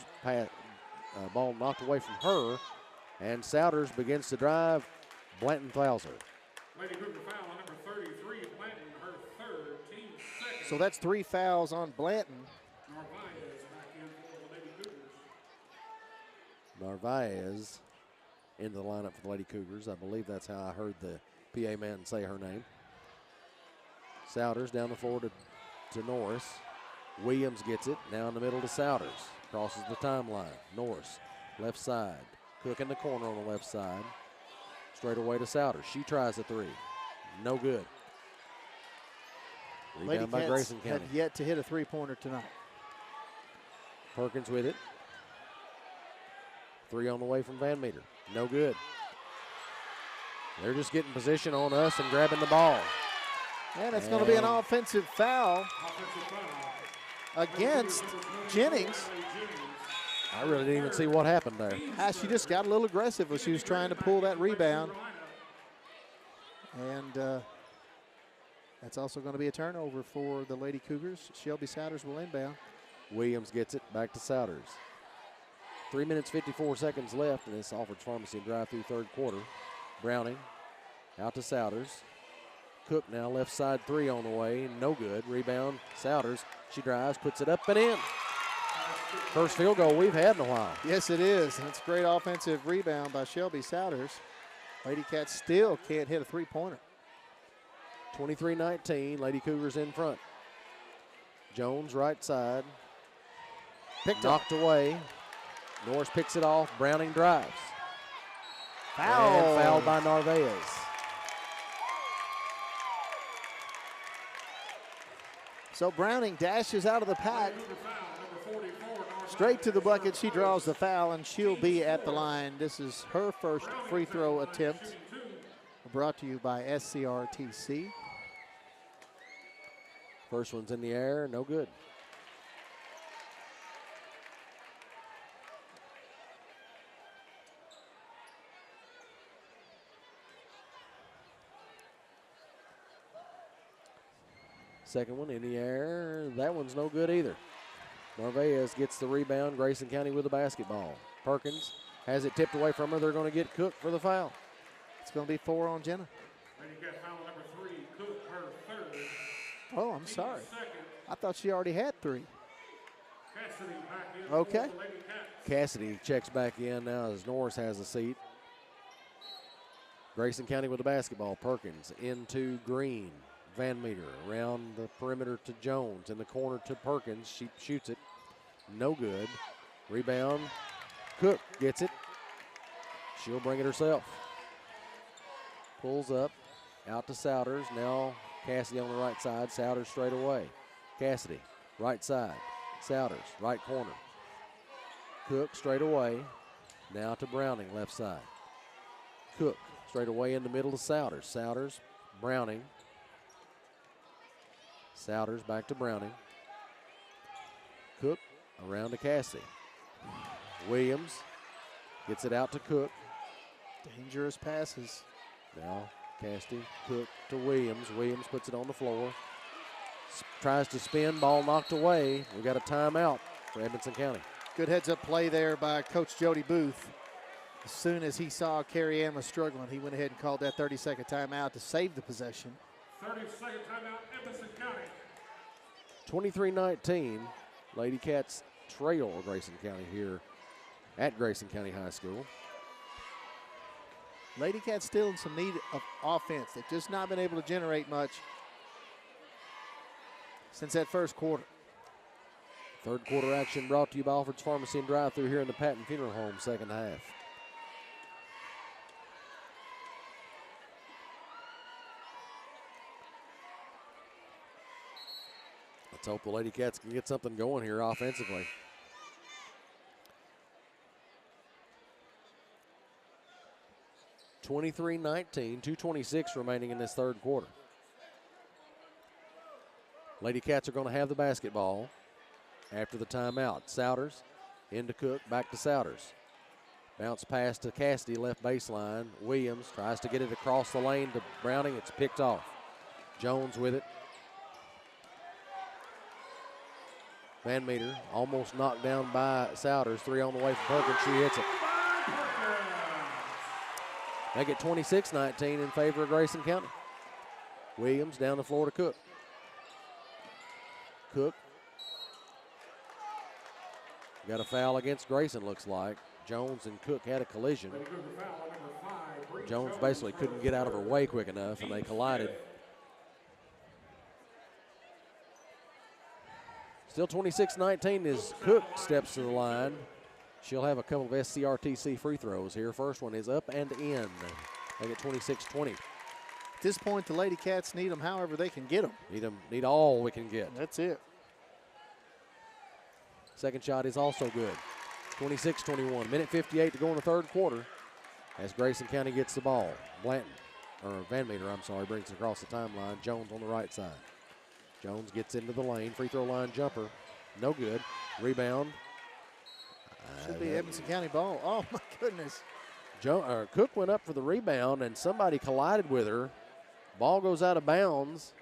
ball knocked away from her, and Souders begins to drive. Blanton fouls her.
Lady Cougar foul on number 33, Blanton, her third, team second.
So that's 3 fouls on Blanton.
Narvaez back in for the Lady Cougars.
Narvaez into the lineup for the Lady Cougars. I believe that's how I heard the PA man say her name. Souders down the floor to Norris. Williams gets it. Now in the middle to Souders. Crosses the timeline. Norris, left side. Cook in the corner on the left side. Straight away to Souders. She tries a 3. No good.
Lady
Rebound by
Cats
Grayson County.
have yet to hit a 3-pointer tonight.
Perkins with it. 3 on the way from Van Meter. No good. They're just getting position on us and grabbing the ball.
And it's going to be an offensive foul
Offensive foul.
against Jennings.
I really didn't even see what happened there.
She just got a little aggressive when she was trying to pull that rebound. And that's also going to be a turnover for the Lady Cougars. Shelby Souders will inbound.
Williams gets it back to Souders. 3 minutes, 54 seconds left in this Alfred's Pharmacy drive-through third quarter. Browning out to Souders. Cook now left side 3 on the way. No good. Rebound. Souders. She drives, puts it up and in. First field goal we've had in a while.
Yes, it is. And it's a great offensive rebound by Shelby Souders. Lady Cats still can't hit a 3-pointer.
23-19, Lady Cougars in front. Jones right side. Knocked away. Norris picks it off. Browning drives.
Foul.
And fouled by Narvaez.
So Browning dashes out of the pack. Straight to the bucket. She draws the foul, and she'll be at the line. This is her first free throw attempt. Brought to you by SCRTC.
First one's in the air. No good. Second one in the air. That one's no good either. Narvaez gets the rebound. Grayson County with the basketball. Perkins has it tipped away from her. They're going to get Cook for the foul.
It's going to be 4 on Jenna.
And you got foul number 3, Cook, her third.
Oh, I'm sorry.
Second,
I thought she already had 3.
Cassidy back in
Okay.
for the Lady Cats.
Cassidy checks back in now as Norris has a seat. Grayson County with the basketball. Perkins into Green. Van Meter around the perimeter to Jones. In the corner to Perkins. She shoots it. No good. Rebound. Cook gets it. She'll bring it herself. Pulls up. Out to Souders. Now Cassidy on the right side. Souders straight away. Cassidy, right side. Souders, right corner. Cook straight away. Now to Browning, left side. Cook straight away in the middle to Souders. Souders, Browning. Souders back to Browning. Cook around to Cassidy. Williams gets it out to Cook.
Dangerous passes.
Now Cassidy, Cook to Williams. Williams puts it on the floor. Tries to spin, ball knocked away. We got a timeout for Edmonson County.
Good heads-up play there by Coach Jody Booth. As soon as he saw Carrie Ann was struggling, he went ahead and called that 30-second timeout to save the possession.
30-second timeout, Edmonson County.
23-19, Lady Cats trail Grayson County here at Grayson County High School.
Lady Cats still in some need of offense. They've just not been able to generate much since that first quarter.
Third quarter action brought to you by Alfred's Pharmacy and Drive-Thru here in the Patton Funeral Home, second half. Let's hope the Lady Cats can get something going here offensively. (23-19), 2:26 remaining in this third quarter. Lady Cats are going to have the basketball after the timeout. Souders into Cook, back to Souders. Bounce pass to Cassidy, left baseline. Williams tries to get it across the lane to Browning. It's picked off. Jones with it. Van Meter almost knocked down by Souders. 3 on the way from Perkins. She hits it. Make it 26-19 in favor of Grayson County. Williams down the floor to Cook. Cook got a foul against Grayson, looks like. Jones and Cook had a collision. Jones basically couldn't get out of her way quick enough, and they collided. Still 26-19 as Cook steps to the line. She'll have a couple of SCRTC free throws here. First one is up and in. Make it 26-20.
At this point, the Lady Cats need them however they can get them.
Need all we can get.
That's it.
Second shot is also good. 26-21. Minute 58 to go in the third quarter as Grayson County gets the ball. Van Meter, brings it across the timeline. Jones on the right side. Jones gets into the lane. Free throw line jumper. No good. Rebound.
Should be Edmonson County ball. Oh, my goodness.
Cook went up for the rebound, and somebody collided with her. Ball goes out of bounds,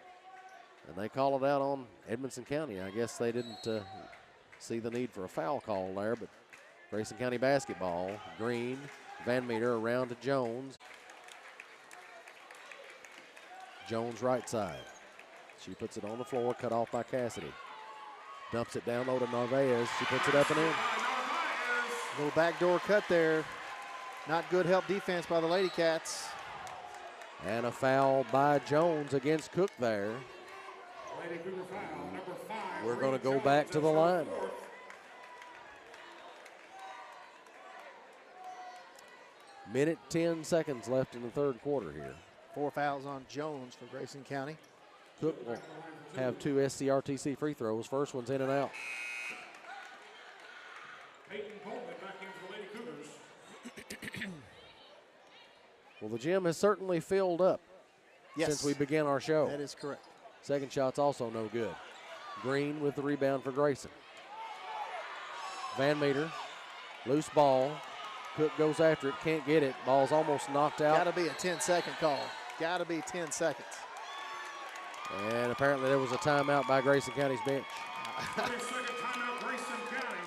and they call it out on Edmonson County. I guess they didn't see the need for a foul call there, but Grayson County basketball. Green, Van Meter around to Jones. Jones right side. She puts it on the floor, cut off by Cassidy. Dumps it down low to Narvaez. She puts it up and in.
Little backdoor cut there. Not good help defense by the Lady Cats.
And a foul by Jones against Cook there.
Lady Cougar foul, number 5.
We're going to go back to the line. Minute 10 seconds left in the third quarter here.
4 fouls on Jones for Grayson County.
Cook will have 2 SCRTC free throws. First one's in and out.
Peyton Coleman back into the Lady Cougars.
Well, the gym has certainly filled up since we began our show.
That is correct.
Second shot's also no good. Green with the rebound for Grayson. Van Meter, loose ball. Cook goes after it, can't get it. Ball's almost knocked out.
Got to be a 10-second call. Got to be 10 seconds.
And apparently there was a timeout by Grayson County's bench.
30-second timeout, Grayson County.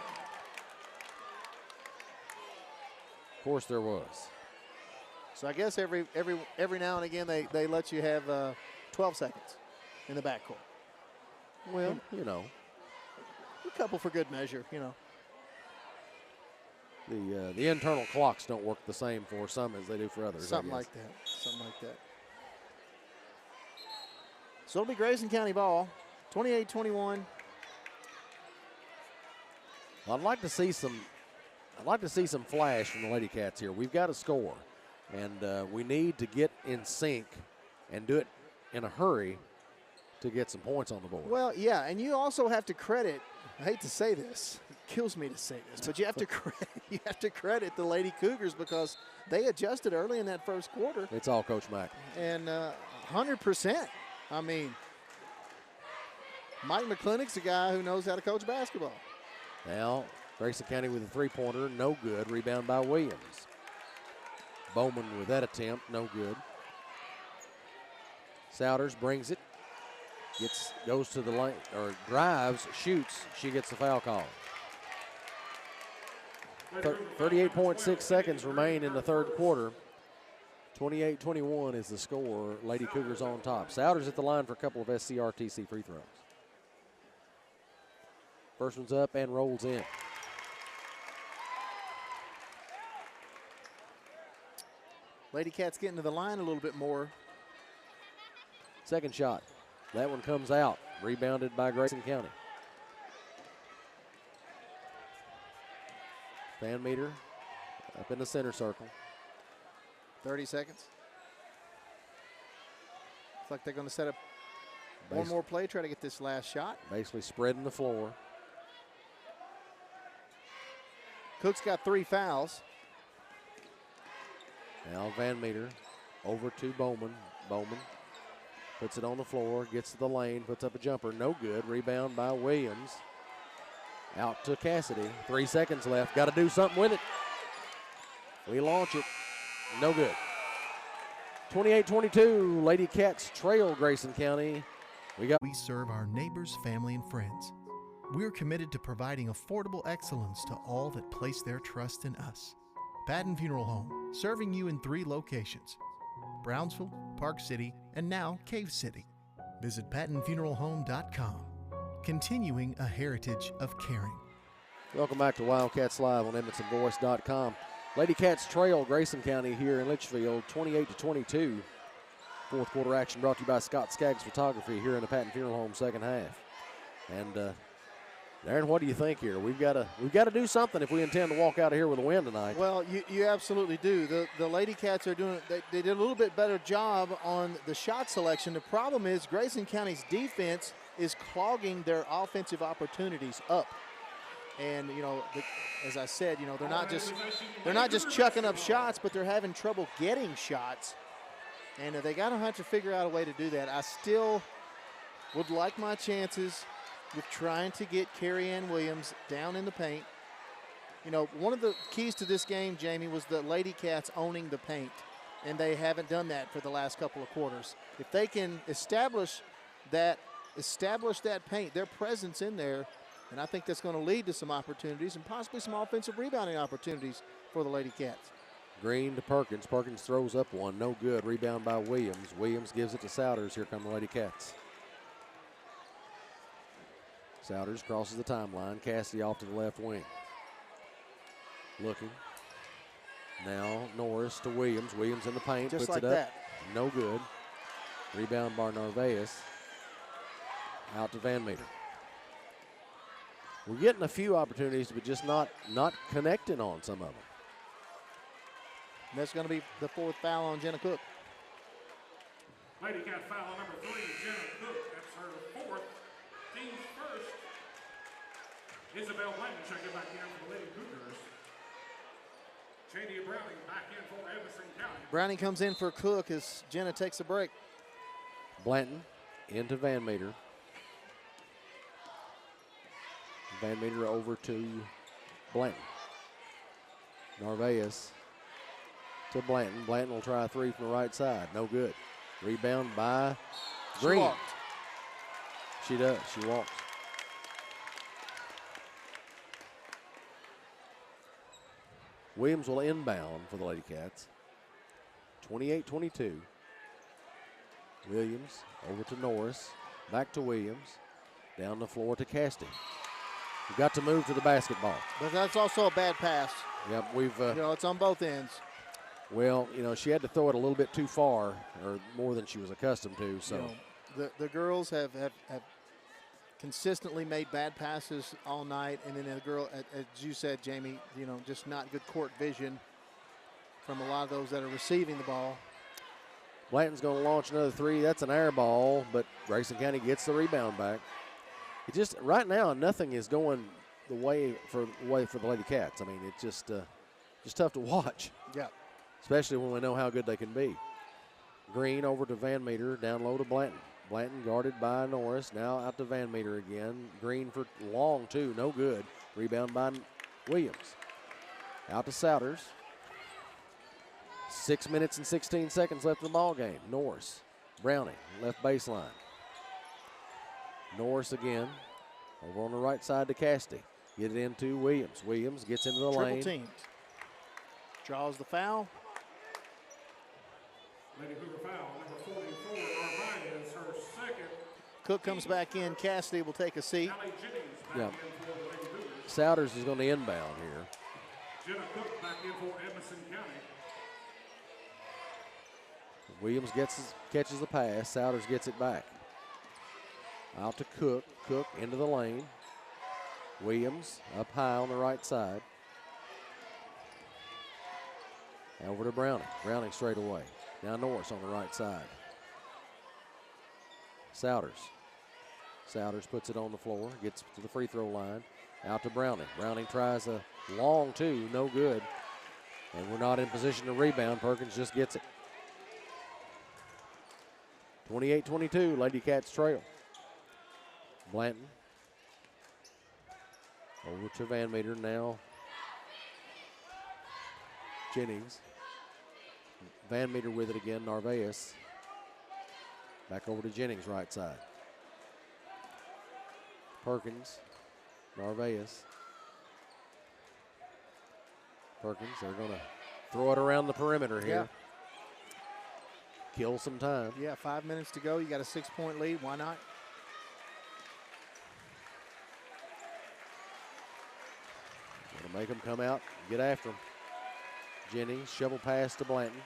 Of course there was.
So I guess every now and again they let you have 12 seconds in the backcourt.
Well, you know.
A couple for good measure, you know.
The internal clocks don't work the same for some as they do for others.
Something like that. Something like that. So it'll be Grayson County ball, 28-21.
I'd like to see some flash from the Lady Cats here. We've got to score, and we need to get in sync and do it in a hurry to get some points on the board.
Well, yeah, and you also have to credit. I hate to say this. It kills me to say this, but you have to credit the Lady Cougars because they adjusted early in that first quarter.
It's all Coach Mack.
And 100%. I mean, Mike McClintock's a guy who knows how to coach basketball.
Now, Grayson County with a three-pointer, no good. Rebound by Williams. Bowman with that attempt, no good. Souders brings it. Goes to the lane, or drives, shoots. She gets the foul call. 38.6 seconds remain in the third quarter. 28-21 is the score. Lady Cougars on top. Souders at the line for a couple of SCRTC free throws. First one's up and rolls in.
Lady Cats getting to the line a little bit more.
Second shot. That one comes out. Rebounded by Grayson County. Fan meter up in the center circle.
30 seconds. Looks like they're going to set up one more play, try to get this last shot.
Basically spreading the floor.
Cook's got 3 fouls.
Now Van Meter over to Bowman. Bowman puts it on the floor, gets to the lane, puts up a jumper. No good. Rebound by Williams. Out to Cassidy. 3 seconds left. Got to do something with it. We launch it. No good. 28-22. Lady Cats trail Grayson County.
We serve our neighbors, family, and friends. We're committed to providing affordable excellence to all that place their trust in us. Patton Funeral Home, serving you in 3 locations: Brownsville, Park City, and now Cave City. Visit PattonFuneralHome.com, continuing a heritage of caring.
Welcome back to Wildcats Live on EdmontonVoice.com. Lady Cats trail Grayson County here in Litchfield, 28-22. Fourth quarter action brought to you by Scott Skaggs Photography here in the Patton Funeral Home second half. And Darren, what do you think here? We've got to do something if we intend to walk out of here with a win tonight.
Well, you absolutely do. The Lady Cats are doing. They did a little bit better job on the shot selection. The problem is Grayson County's defense is clogging their offensive opportunities up. And you know, as I said, you know, they're not just chucking up shots, but they're having trouble getting shots. And they got to have to figure out a way to do that. I still would like my chances with trying to get Carrie Ann Williams down in the paint. You know, one of the keys to this game, Jamie, was the Lady Cats owning the paint, and they haven't done that for the last couple of quarters. If they can establish that paint, their presence in there, and I think that's going to lead to some opportunities and possibly some offensive rebounding opportunities for the Lady Cats.
Green to Perkins. Perkins throws up one. No good. Rebound by Williams. Williams gives it to Souders. Here come the Lady Cats. Souders crosses the timeline. Cassidy off to the left wing. Looking. Now Norris to Williams. Williams in the paint.
Just
puts
like
it up.
that.
no good. Rebound by Narvaez. Out to Van Meter. We're getting a few opportunities, but just not connecting on some of them.
That's going to be the 4th foul on Jenna Cook.
Lady Cat foul number 3, Jenna Cook. That's her 4th, team's first. Isabel Blanton checking back in for the Lady Cougars. J.D. Browning back in for Edison County.
Browning comes in for Cook as Jenna takes a break.
Blanton into Van Meter. Van Meter over to Blanton. Narvaez to Blanton. Blanton will try a 3 from the right side. No good. Rebound by Green.
She walked.
She does. She walks. Williams will inbound for the Lady Cats. 28-22. Williams over to Norris. Back to Williams. Down the floor to Casting. We've got to move to the basketball.
But that's also a bad pass.
Yep, we've.
It's on both ends.
Well, she had to throw it a little bit too far, or more than she was accustomed to. So
The girls have consistently made bad passes all night, and then the girl, as you said, Jamie, just not good court vision from a lot of those that are receiving the ball.
Blanton's going to launch another 3. That's an air ball, but Grayson County gets the rebound back. It just right now nothing is going the way for the Lady Cats. I mean, it's just tough to watch.
Yeah.
Especially when we know how good they can be. Green over to Van Meter, down low to Blanton. Blanton guarded by Norris, now out to Van Meter again. Green for long, too, no good. Rebound by Williams. Out to Souders. 6 minutes and 16 seconds left in the ball game. Norris, Browning, left baseline. Norris again, over on the right side to Casti. Get it into Williams. Williams gets into the lane.
Triple teamed. Draws the foul.
Lady Cougar foul number 44, Narvaez, her 2nd.
Cook comes back in. Cassidy will take a seat.
Allie Jennings back
Yeah.
in for the Lady Cougars.
Souders is going to inbound here.
Jenna Cook back in for Edison County.
Williams catches the pass. Souders gets it back. Out to Cook. Cook into the lane. Williams up high on the right side. Over to Browning. Browning straight away. Now Norris on the right side. Souders. Souders puts it on the floor. Gets to the free throw line. Out to Browning. Browning tries a long 2. No good. And we're not in position to rebound. Perkins just gets it. 28-22. Lady Cats trail. Blanton. Over to Van Meter now. Jennings. Van Meter with it again, Narvaez. Back over to Jennings, right side. Perkins, Narvaez. Perkins, they're going to throw it around the perimeter here.
Yeah.
Kill some time.
Yeah, 5 minutes to go. You got a 6-point lead. Why not?
Going to make them come out, get after them. Jennings, shovel pass to Blanton.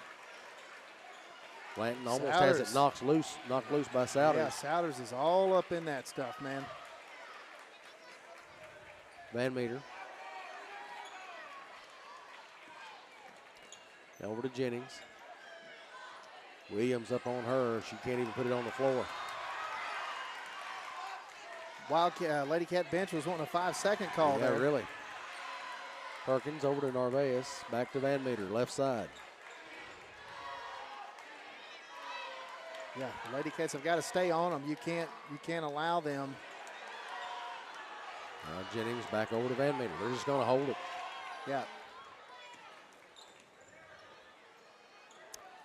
Blanton almost has it knocked loose by Souders.
Yeah, Souders is all up in that stuff, man.
Van Meter. Over to Jennings. Williams up on her. She can't even put it on the floor.
Lady Cat bench was wanting a 5-second call
Yeah,
there.
really. Perkins over to Narvaez. Back to Van Meter, left side.
Yeah, the Lady Cats have got to stay on them. You can't allow them.
Now Jennings back over to Van Meter. They're just going to hold it.
Yeah.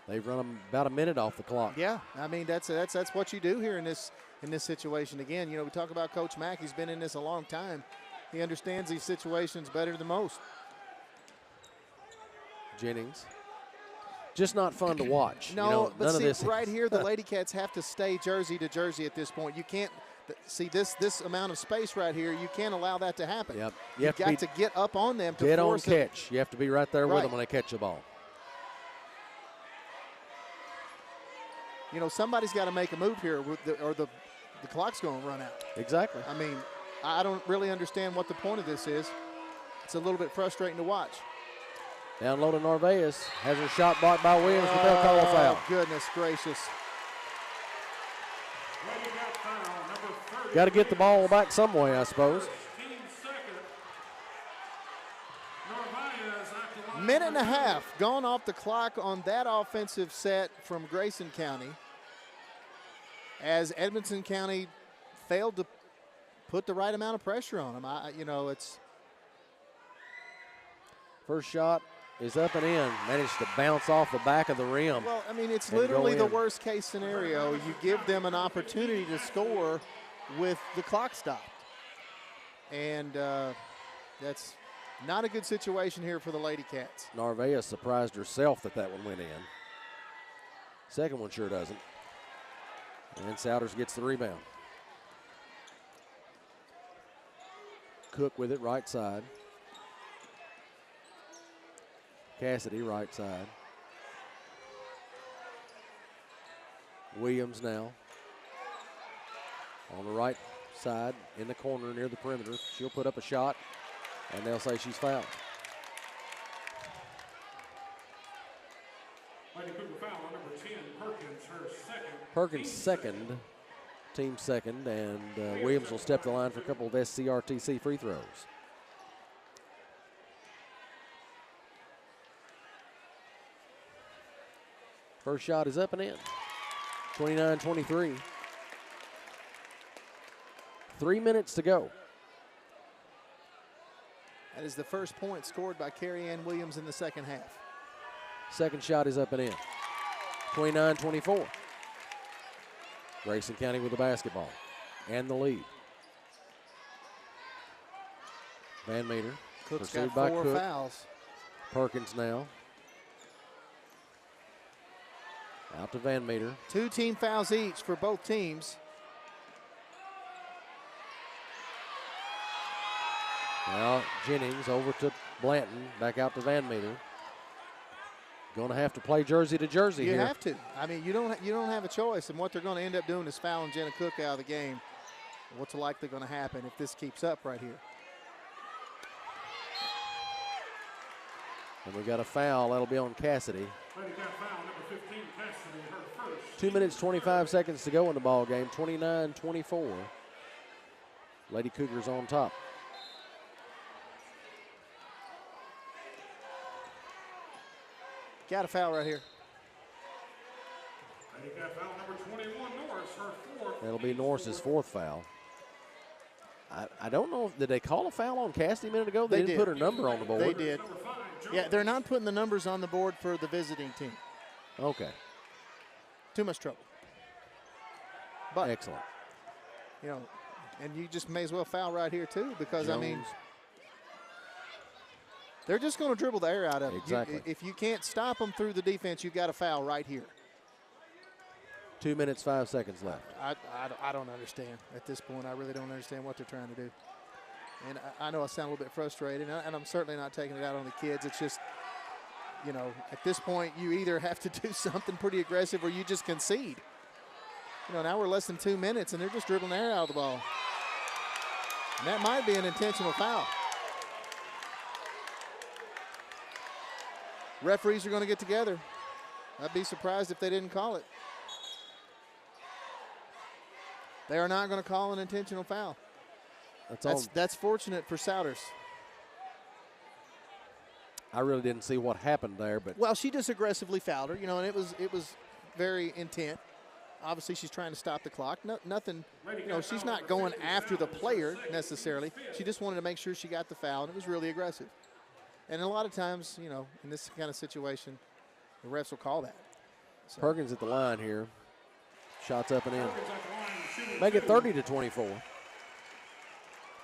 They've run them about a minute off the clock.
Yeah, I mean that's what you do here in this situation. Again, we talk about Coach Mack. He's been in this a long time. He understands these situations better than most.
Jennings. Just not fun to watch.
No, but
none
see,
of this
right here, the Lady Cats have to stay jersey to jersey at this point. You can't see this amount of space right here. You can't allow that to happen.
Yep.
You've got to get up on them to
get on
force
catch. You have to be right there with
Right.
them when they catch the ball.
you know, somebody's got to make a move here or the clock's going to run out.
Exactly.
I mean, I don't really understand what the point of this is. It's a little bit frustrating to watch.
Down low to Narvaez. Has her shot blocked by Williams, but they'll call a foul.
Goodness gracious.
Got to get the ball back some way, I suppose.
Minute and a half gone off the clock on that offensive set from Grayson County, as Edmonson County failed to put the right amount of pressure on them. You know, it's
first shot is up and in. Managed to bounce off the back of the rim.
Well, I mean, it's
and
literally
go
the
in.
worst case scenario. You give them an opportunity to score with the clock stopped. And that's not a good situation here for the Lady Cats.
Narvaez surprised herself that one went in. Second one sure doesn't. And Souders gets the rebound. Cook with it, right side. Cassidy, right side. Williams now on the right side in the corner near the perimeter. She'll put up a shot, and they'll say she's fouled.
Lady Cougar foul on number 10, Perkins, her second.
Perkins second, team second, and Williams will step the line for a couple of SCRTC free throws. First shot is up and in. 29-23. 3 minutes to go.
That is the first point scored by Carrie Ann Williams in the second half.
Second shot is up and in. 29-24. Grayson County with the basketball and the lead. Van Meter.
Cook's
pursued
got
by
4
Cook.
fouls.
Perkins now. Out to Van Meter.
2 team fouls each for both teams.
Now Jennings over to Blanton, back out to Van Meter. Going to have to play jersey to jersey
You
here.
have to. I mean, you don't have a choice, and what they're going to end up doing is fouling Jenna Cook out of the game. What's likely going to happen if this keeps up right here?
And we got a foul. That'll be on Cassidy.
Lady Cat foul, number 15, Cassidy, her first.
2 minutes, 25 seconds to go in the ball game. 29-24. Lady Cougars on top.
Got a foul right here.
Lady Cat foul, number 21, Norris, her fourth.
That'll be Norris's fourth foul. I don't know. Did they call a foul on Cassidy a minute ago? They didn't
did.
put her number on the board.
They did. Yeah, they're not putting the numbers on the board for the visiting team.
Okay.
Too much trouble. But,
Excellent.
you know, and you just may as well foul right here too, because, I mean,
Jones.
they're just going to dribble the air out of it.
Exactly.
If you can't stop them through the defense, you've got to foul right here.
2 minutes, 5 seconds left.
I don't understand at this point. I really don't understand what they're trying to do. And I know I sound a little bit frustrated, and I'm certainly not taking it out on the kids. It's just, you know, at this point, you either have to do something pretty aggressive or you just concede. You know, now we're less than 2 minutes, and they're just dribbling the air out of the ball. And that might be an intentional foul. Referees are going to get together. I'd be surprised if they didn't call it. They are not going to call an intentional foul. That's fortunate for Souders.
I really didn't see what happened there, but
Well, she just aggressively fouled her, you know, and it was very intent. Obviously, she's trying to stop the clock. Nothing, you know, she's not going after the player necessarily. She just wanted to make sure she got the foul, and it was really aggressive. And a lot of times, you know, in this kind of situation, the refs will call that. So.
Perkins at the line here. Shots up and in. Make it 30-24.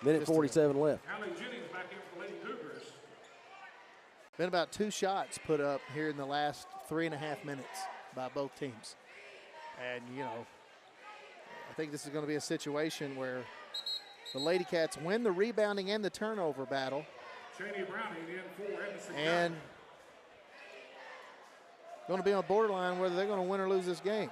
Minute
Just
47 left.
Allie Jennings back in for the Lady Cougars.
Been about 2 shots put up here in the last 3.5 minutes by both teams. And, you know, I think this is going to be a situation where the Lady Cats win the rebounding and the turnover battle.
Shady Browning in for Edmonson.
And going to be on borderline whether they're going to win or lose this game.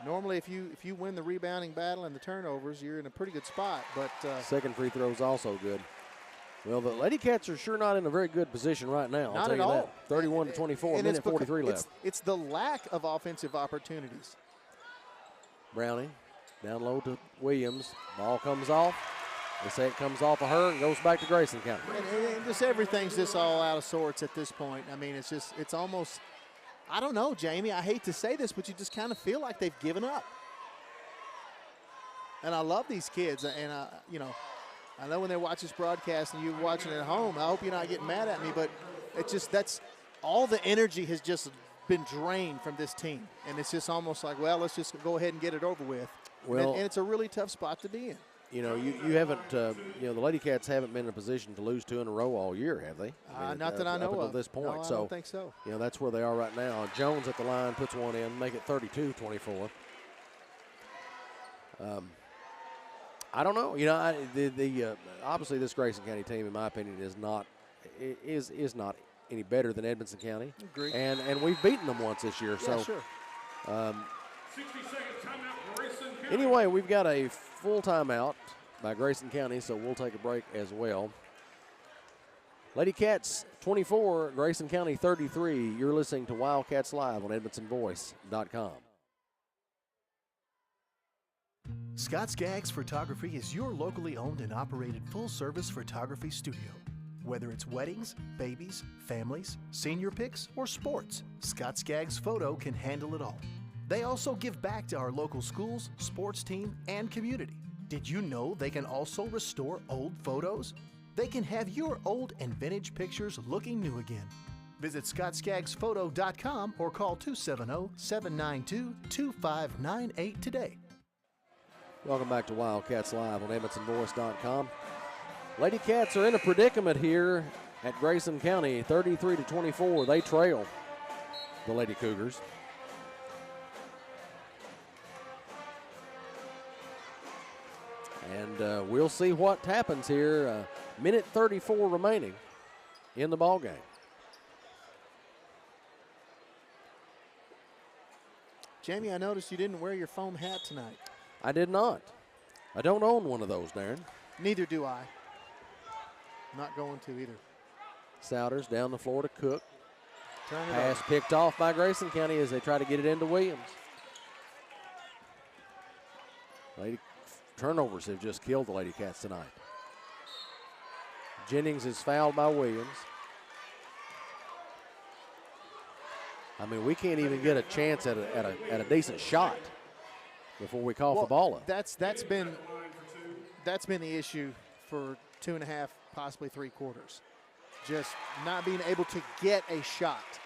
Normally, if you win the rebounding battle and the turnovers, you're in a pretty good spot. But
second free throw is also good. Well, the Lady Cats are sure not in a very good position right now.
Not at all.
31-24, minute 43 left.
It's the lack of offensive opportunities.
Browning down low to Williams. Ball comes off. They say it comes off of her and goes back to Grayson County.
And just everything's just all out of sorts at this point. I mean, it's almost, I don't know, Jamie. I hate to say this, but you just kind of feel like they've given up. And I love these kids. And, you know, I know when they watch this broadcast and you're watching it at home, I hope you're not getting mad at me, but it's just that's all the energy has just been drained from this team. And it's just almost like, well, let's just go ahead and get it over with.
Well,
and it's a really tough spot to be in.
You know, you haven't, you know, the Lady Cats haven't been in a position to lose 2 in a row all year, have they?
Not that I know
up until
of.
this point.
No, I
so,
don't think so.
You know, that's where they are right now. Jones at the line puts one in, make it 32-24. I don't know. You know, obviously this Grayson County team, in my opinion, is not any better than Edmonson County.
Agree.
And we've beaten them once this year.
Yeah,
so,
sure.
60 seconds timeout, Grayson County.
Anyway, we've got a full timeout by Grayson County, so we'll take a break as well. Lady Cats 24, Grayson County 33. You're listening to Wildcats Live on EdmonsonVoice.com.
Scott Skaggs Photography is your locally owned and operated full-service photography studio. Whether it's weddings, babies, families, senior pics, or sports, Scott Skaggs Photo can handle it all. They also give back to our local schools, sports team, and community. Did you know they can also restore old photos? They can have your old and vintage pictures looking new again. Visit ScottSkaggsPhoto.com or call 270-792-2598 today.
Welcome back to Wildcats Live on EdmonsonVoice.com. Lady Cats are in a predicament here at Grayson County, 33-24. They trail the Lady Cougars. And we'll see what happens here. Minute 34 remaining in the ball game.
Jamie, I noticed you didn't wear your foam hat tonight.
I did not. I don't own one of those, Darren.
Neither do I. Not going to either.
Souders down the floor to Cook.
Turn it
Pass
over.
picked off by Grayson County as they try to get it into Williams. Lady turnovers have just killed the Lady Cats tonight. Jennings is fouled by Williams. I mean, we can't even get a chance at a decent shot before we cough the ball up.
That's been the issue for 2.5, possibly 3 quarters. Just not being able to get a shot.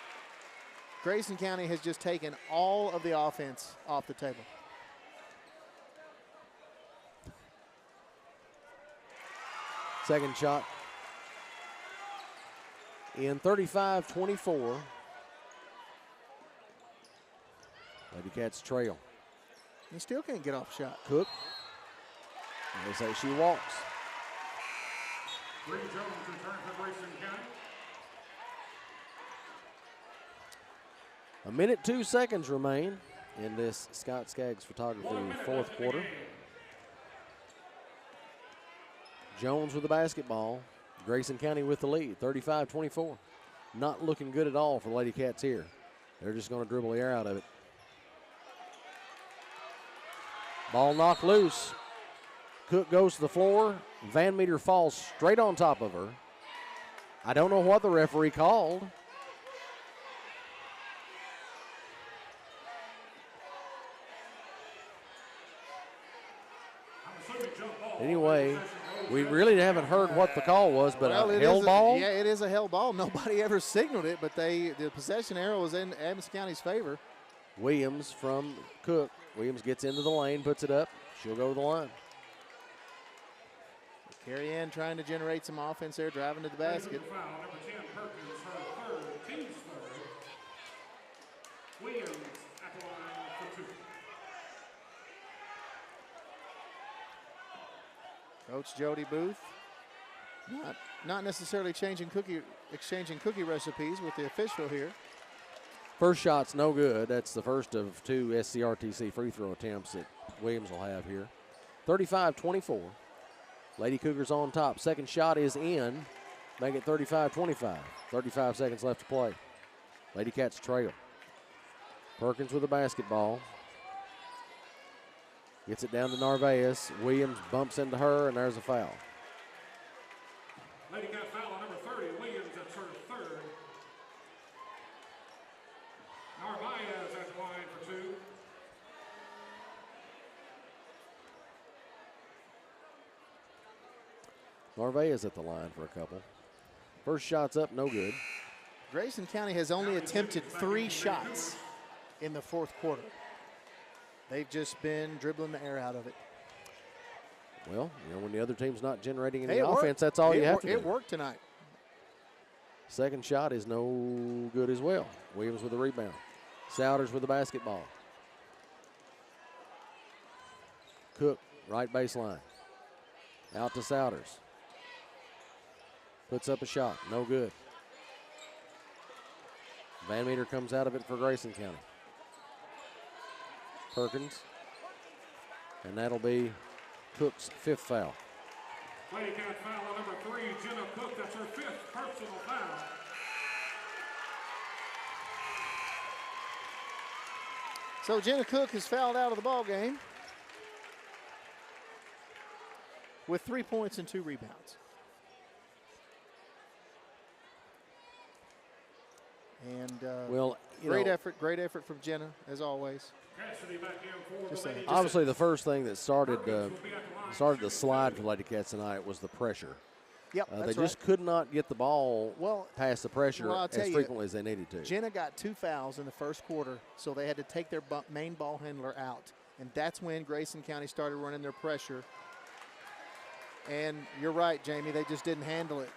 Grayson County has just taken all of the offense off the table.
Second shot in 35-24. Lady Cats trail.
You still can't get off shot.
Cook. They say she walks.
Bree Jones return for Grayson County.
A minute 2 seconds remain in this Scott Skaggs Photography fourth quarter. Jones with the basketball. Grayson County with the lead, 35-24. Not looking good at all for the Lady Cats here. They're just going to dribble the air out of it. Ball knocked loose. Cook goes to the floor. Van Meter falls straight on top of her. I don't know what the referee called. Anyway, we really haven't heard what the call was, but a held ball?
Yeah, it is a held ball. Nobody ever signaled it, but the possession arrow was in Adams County's favor.
Williams from Cook. Williams gets into the lane, puts it up. She'll go to the line.
Carry in, trying to generate some offense there, driving to the basket.
Foul, number 10, Perkins, her third, team's third. Williams at the line for 2.
Coach Jody Booth, not necessarily exchanging cookie recipes with the official here.
First shot's no good. That's the first of 2 SCRTC free throw attempts that Williams will have here. 35-24. Lady Cougars on top. Second shot is in. Make it 35-25. 35 seconds left to play. Lady Cats trail. Perkins with the basketball. Gets it down to Narvaez. Williams bumps into her, and there's a foul.
Lady Cat foul on number 30. Williams, that's her third. Narvaez at the line for 2.
Narvaez at the line for a couple. First shot's up, no good.
Grayson County has only attempted 3 shots in the fourth quarter. They've just been dribbling the air out of it.
Well, when the other team's not generating any
Hey, it
offense,
worked.
that's all you have to do.
It worked tonight.
Second shot is no good as well. Williams with the rebound. Souders with the basketball. Cook, right baseline. Out to Souders. Puts up a shot, no good. Van Meter comes out of it for Grayson County. Perkins. And that'll be Cook's 5th foul.
Lady Cat foul on number 3, Jenna Cook. That's her 5th personal foul.
So Jenna Cook is fouled out of the ball game with 3 points and 2 rebounds. And great effort from Jenna, as always.
Cassidy back in for
Just
the
a-
Lady
Obviously, the first thing that started the slide for Lady Cats tonight was the pressure.
Yep,
They
that's
just could not get the ball past the pressure
I'll
as
tell you,
frequently as they needed to.
Jenna got 2 fouls in the first quarter, so they had to take their main ball handler out. And that's when Grayson County started running their pressure. And you're right, Jamie, they just didn't handle it.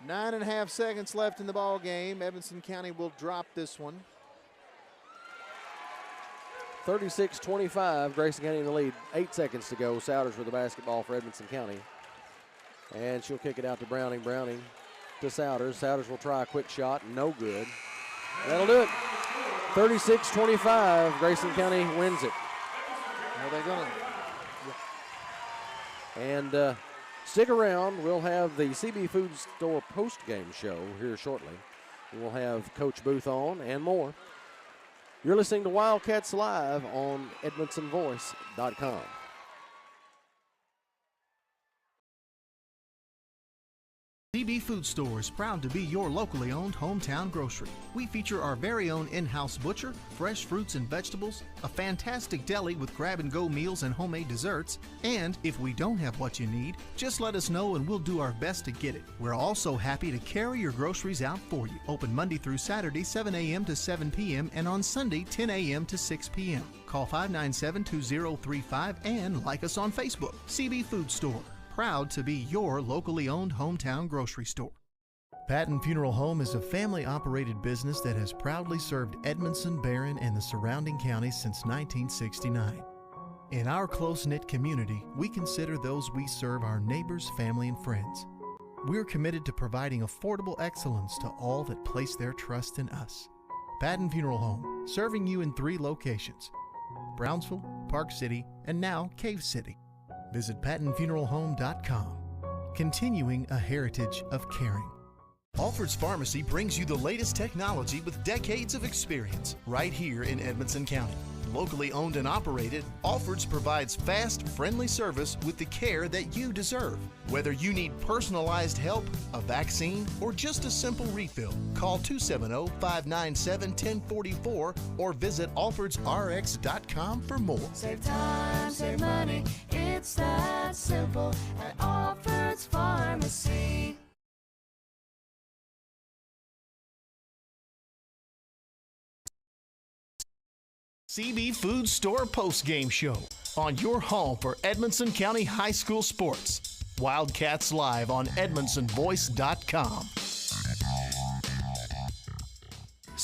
9.5 seconds left in the ball game. Evanston County will drop this one.
36-25, Grayson County in the lead. 8 seconds to go. Souders with the basketball for Edmondson County. And she'll kick it out to Browning. Browning to Souders. Souders will try a quick shot. No good. That'll do it. 36-25, Grayson County wins it.
Well, they're going to.
And stick around. We'll have the CB Food Store post-game show here shortly. We'll have Coach Booth on and more. You're listening to Wildcats Live on EdmondsonVoice.com.
CB Food Store is proud to be your locally owned hometown grocery. We feature our very own in-house butcher, fresh fruits and vegetables, a fantastic deli with grab-and-go meals and homemade desserts, and if we don't have what you need, just let us know and we'll do our best to get it. We're also happy to carry your groceries out for you. Open Monday through Saturday, 7 a.m. to 7 p.m. and on Sunday, 10 a.m. to 6 p.m. Call 597-2035 and like us on Facebook. CB Food Store. Proud to be your locally owned hometown grocery store. Patton Funeral Home is a family-operated business that has proudly served Edmondson, Barron, and the surrounding counties since 1969. In our close-knit community, we consider those we serve our neighbors, family, and friends. We're committed to providing affordable excellence to all that place their trust in us. Patton Funeral Home, serving you in 3 locations: Brownsville, Park City, and now Cave City. Visit PattonFuneralHome.com, continuing a heritage of caring. Alfred's Pharmacy brings you the latest technology with decades of experience right here in Edmonson County. Locally owned and operated, Alfred's provides fast, friendly service with the care that you deserve. Whether you need personalized help, a vaccine, or just a simple refill, call 270-597-1044 or visit alfordsrx.com for more.
Save time, save money, it's that simple at Alfred's Pharmacy.
CB Food Store post-game show on your home for Edmonson County High School sports. Wildcats Live on EdmondsonVoice.com.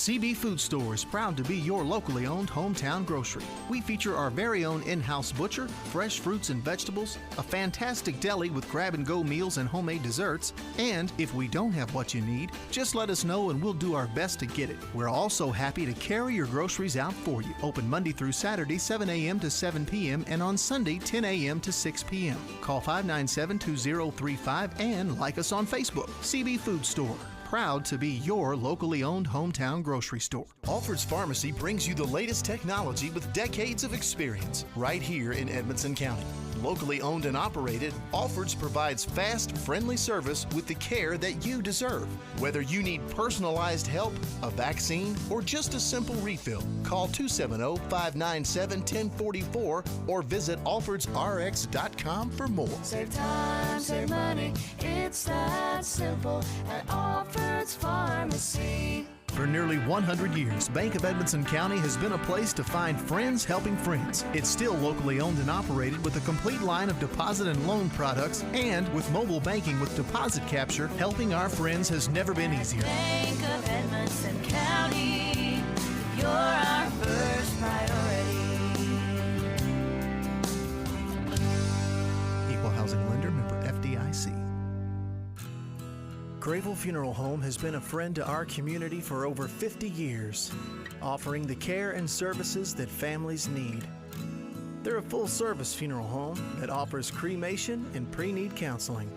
CB Food Store is proud to be your locally owned hometown grocery. We feature our very own in-house butcher, fresh fruits and vegetables, a fantastic deli with grab-and-go meals and homemade desserts, and if we don't have what you need, just let us know and we'll do our best to get it. We're also happy to carry your groceries out for you. Open Monday through Saturday, 7 a.m. to 7 p.m. and on Sunday, 10 a.m. to 6 p.m. Call 597-2035 and like us on Facebook. CB Food Store. Proud to be your locally owned hometown grocery store. Alfred's Pharmacy brings you the latest technology with decades of experience right here in Edmonson County. Locally owned and operated, Alfred's provides fast, friendly service with the care that you deserve. Whether you need personalized help, a vaccine, or just a simple refill, call 270-597-1044 or visit alfredsrx.com for more.
Save time, save money, it's that simple at Alfred's Pharmacy.
For nearly 100 years, Bank of Edmonson County has been a place to find friends helping friends. It's still locally owned and operated with a complete line of deposit and loan products, and with mobile banking with deposit capture, helping our friends has never been easier.
Bank of Edmonson County, you're our first priority.
Equal housing lender, member FDIC. Grayville Funeral Home has been a friend to our community for over 50 years, offering the care and services that families need. They're a full-service funeral home that offers cremation and pre-need counseling.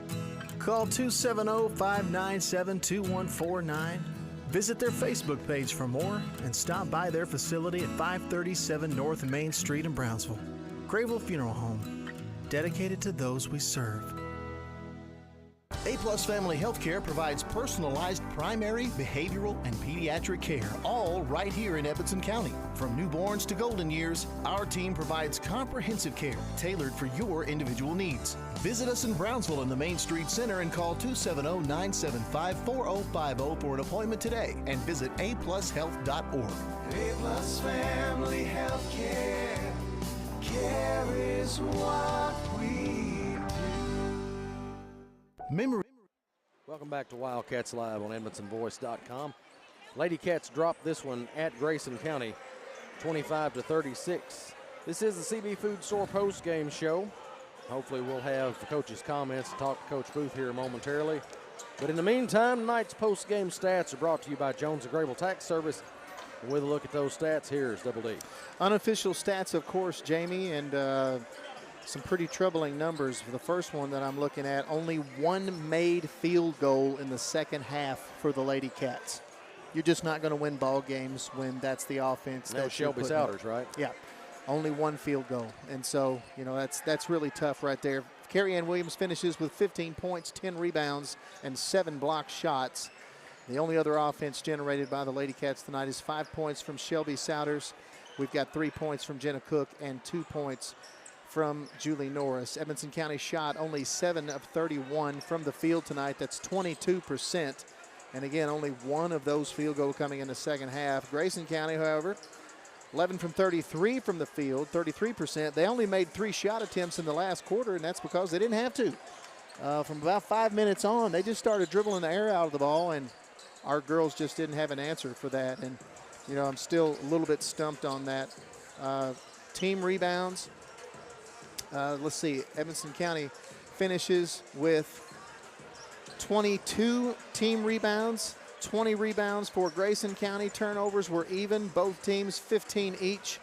Call 270-597-2149. Visit their Facebook page for more and stop by their facility at 537 North Main Street in Brownsville. Grayville Funeral Home, dedicated to those we serve. A-Plus Family Healthcare provides personalized primary, behavioral, and pediatric care, all right here in Edmonson County. From newborns to golden years, our team provides comprehensive care tailored for your individual needs. Visit us in Brownsville in the Main Street Center and call 270-975-4050 for an appointment today, and visit aplushealth.org.
A-Plus Family Healthcare. Care is what we
Welcome back to Wildcats Live on EdmonsonVoice.com. Lady Cats dropped this one at Grayson County, 25-36. This is the CB Food Store post-game show. Hopefully we'll have the coach's comments and talk to Coach Booth here momentarily. But in the meantime, tonight's post-game stats are brought to you by Jones & Grable Tax Service. And with a look at those stats, here's Double D.
Unofficial stats, of course, Jamie, and some pretty troubling numbers. For the first one that I'm looking at, only one made field goal in the second half for the Lady Cats. You're just not going to win ball games when that's the offense.
That was Shelby Souders, right?
Yeah, only one field goal. And so, you know, that's really tough right there. Carrie Ann Williams finishes with 15 points, 10 rebounds, and 7 block shots. The only other offense generated by the Lady Cats tonight is 5 points from Shelby Souders. We've got 3 points from Jenna Cook and 2 points from Julie Norris. Edmonson County shot only 7 of 31 from the field tonight. That's 22%. And again, only one of those field goals coming in the second half. Grayson County, however, 11 from 33 from the field, 33%. They only made 3 shot attempts in the last quarter, and that's because they didn't have to. From about 5 minutes on, they just started dribbling the air out of the ball, and our girls just didn't have an answer for that. And, you know, I'm still a little bit stumped on that. Team rebounds. Let's see, Edmonson County finishes with 22 team rebounds, 20 rebounds for Grayson County. Turnovers were even, both teams 15 each.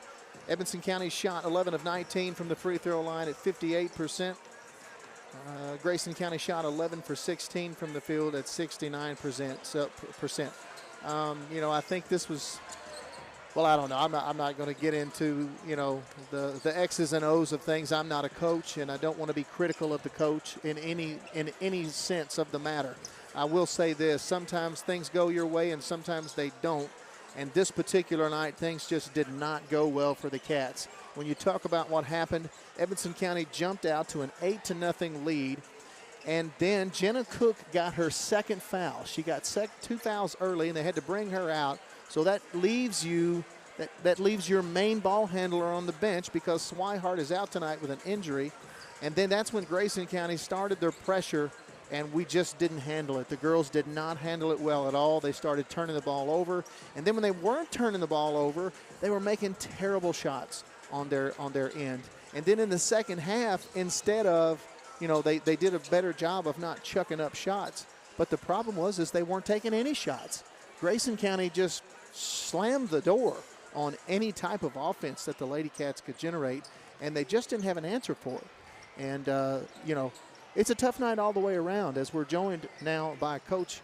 Edmonson County shot 11 of 19 from the free throw line at 58%. Grayson County shot 11 for 16 from the field at 69%. You know, I think this was, well, I don't know. I'm not going to get into, you know, the X's and O's of things. I'm not a coach, and I don't want to be critical of the coach in any sense of the matter. I will say this: sometimes things go your way, and sometimes they don't. And this particular night, things just did not go well for the Cats. When you talk about what happened, Edmonson County jumped out to an 8-0 lead, and then Jenna Cook got her second foul. She got 2 fouls early, and they had to bring her out. So that leaves you, that leaves your main ball handler on the bench because Swihart is out tonight with an injury. And then that's when Grayson County started their pressure and we just didn't handle it. The girls did not handle it well at all. They started turning the ball over, and then when they weren't turning the ball over, they were making terrible shots on their end. And then in the second half, instead of, they did a better job of not chucking up shots. But the problem was they weren't taking any shots. Grayson County just slammed the door on any type of offense that the Lady Cats could generate, and they just didn't have an answer for it. And, it's a tough night all the way around, as we're joined now by Coach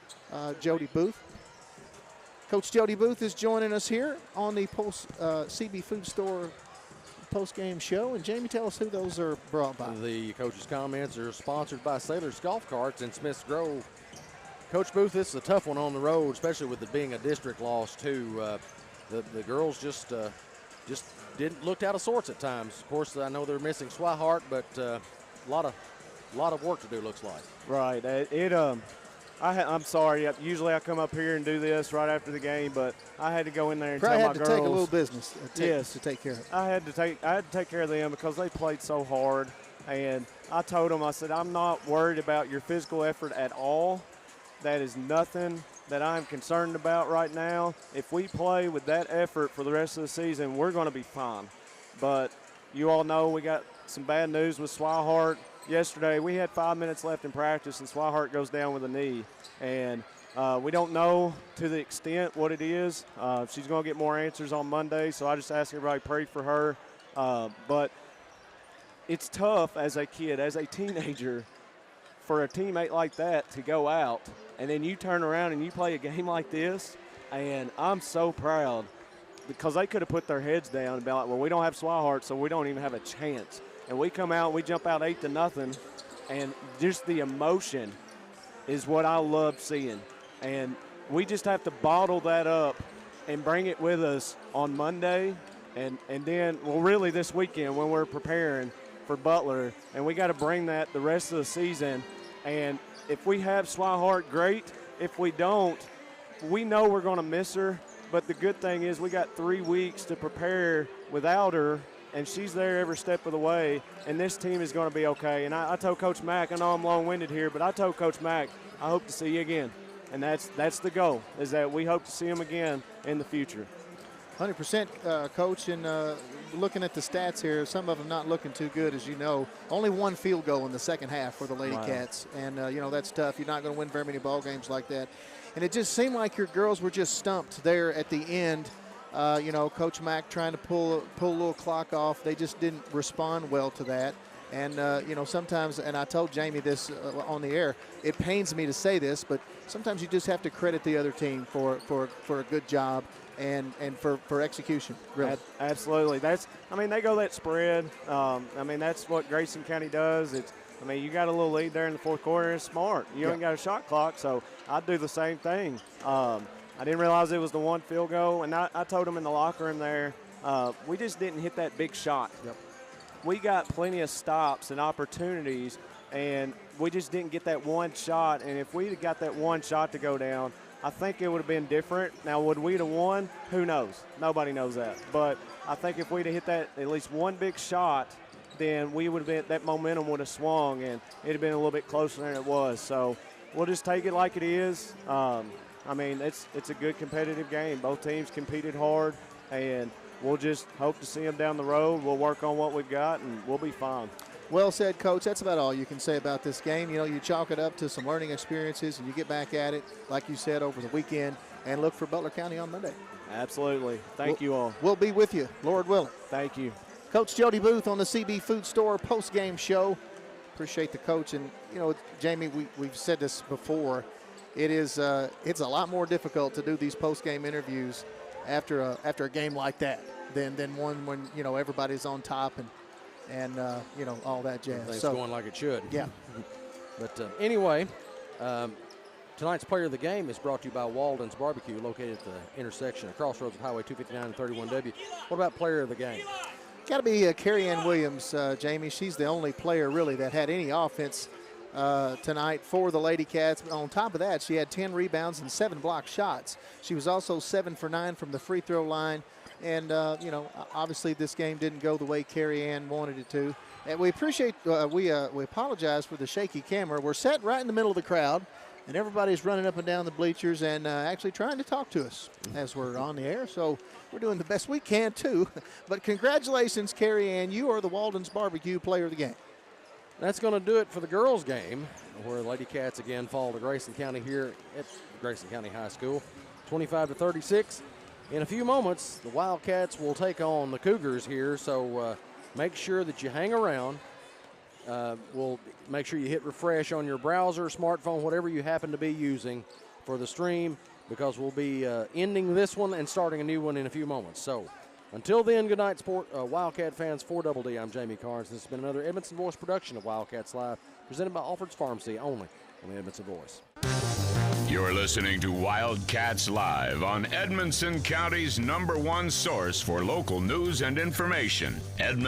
Jody Booth. Coach Jody Booth is joining us here on the CB Food Store post-game show. And Jamie, tell us who those are brought by.
The coach's comments are sponsored by Sailor's Golf Carts in Smiths Grove. Coach Booth, this is a tough one on the road, especially with it being a district loss too. The girls just looked out of sorts at times. Of course, I know they're missing Swihart, but a lot of work to do, looks like.
Right. I'm sorry. Usually I come up here and do this right after the game, but I had to go in there and
Probably
tell
had
my
to
girls.
take a little business
Yes.
to take care of.
I had to take care of them because they played so hard, and I told them, I said, I'm not worried about your physical effort at all. That is nothing that I'm concerned about right now. If we play with that effort for the rest of the season, we're going to be fine. But you all know we got some bad news with Swihart. Yesterday, we had 5 minutes left in practice, and Swihart goes down with a knee. And we don't know to the extent what it is. She's going to get more answers on Monday, so I just ask everybody to pray for her. But it's tough as a kid, as a teenager, for a teammate like that to go out, and then you turn around and you play a game like this. And I'm so proud because they could have put their heads down and be like, well, we don't have Swihart, so we don't even have a chance. And we come out, we jump out 8-0, and just the emotion is what I love seeing. And we just have to bottle that up and bring it with us on Monday and then, well, really this weekend when we're preparing for Butler. And we got to bring that the rest of the season. And if we have Swihart, great. If we don't, we know we're going to miss her. But the good thing is we got 3 weeks to prepare without her, and she's there every step of the way, and this team is going to be okay. And I told Coach Mack, I know I'm long-winded here, but I told Coach Mack, I hope to see you again. And that's the goal, is that we hope to see him again in the future.
100%, Coach, and looking at the stats here, some of them not looking too good, as you know. Only one field goal in the second half for the Lady Cats, and, that's tough. You're not going to win very many ball games like that. And it just seemed like your girls were just stumped there at the end. Coach Mack trying to pull a little clock off. They just didn't respond well to that. And, sometimes, and I told Jamie this on the air, it pains me to say this, but sometimes you just have to credit the other team for a good job and for execution, really.
Absolutely. They go that spread. That's what Grayson County does. You got a little lead there in the fourth quarter. It's smart. You ain't got a shot clock, so I'd do the same thing. I didn't realize it was the one field goal, and I told them in the locker room there, we just didn't hit that big shot.
Yep.
We got plenty of stops and opportunities, and we just didn't get that one shot. And if we had got that one shot to go down, I think it would have been different. Now, would we have won? Who knows? Nobody knows that. But I think if we'd have hit that at least one big shot, then we would have been, that momentum would have swung, and it would have been a little bit closer than it was. So we'll just take it like it is. It's a good competitive game. Both teams competed hard, and we'll just hope to see them down the road. We'll work on what we've got, and we'll be fine.
Well said, Coach. That's about all you can say about this game. You chalk it up to some learning experiences, and you get back at it, like you said, over the weekend, and look for Butler County on Monday.
Absolutely. Thank you all.
We'll be with you, Lord willing.
Thank you.
Coach Jody Booth on the CB Food Store post-game show. Appreciate the coach. And, Jamie, we've said this before. It's a lot more difficult to do these post-game interviews after a game like that than one when, everybody's on top and all that jazz.
Everything's going like it should.
Yeah.
But anyway, tonight's player of the game is brought to you by Walden's Barbecue, located at the intersection of Crossroads of Highway 259 and 31W. What about player of the game?
Got to be Carrie Ann Williams, Jamie. She's the only player really that had any offense tonight for the Lady Cats. On top of that, she had 10 rebounds and 7 block shots. She was also 7 for 9 from the free throw line. And, obviously this game didn't go the way Carrie Ann wanted it to. And we appreciate, we apologize for the shaky camera. We're sat right in the middle of the crowd, and everybody's running up and down the bleachers and actually trying to talk to us as we're on the air. So we're doing the best we can, too. But congratulations, Carrie Ann. You are the Walden's Barbecue Player of the Game.
That's going to do it for the girls' game, where Lady Cats again fall to Grayson County here at Grayson County High School, 25-36. In a few moments, the Wildcats will take on the Cougars here, so make sure that you hang around. We'll make sure you hit refresh on your browser, smartphone, whatever you happen to be using for the stream, because we'll be ending this one and starting a new one in a few moments. So until then, good night, Wildcat fans. For Double D, I'm Jamie Carnes. This has been another Edmondson Voice production of Wildcats Live, presented by Alfred's Pharmacy, only on the Edmondson Voice.
You're listening to Wildcats Live on Edmondson County's #1 source for local news and information. Edmondson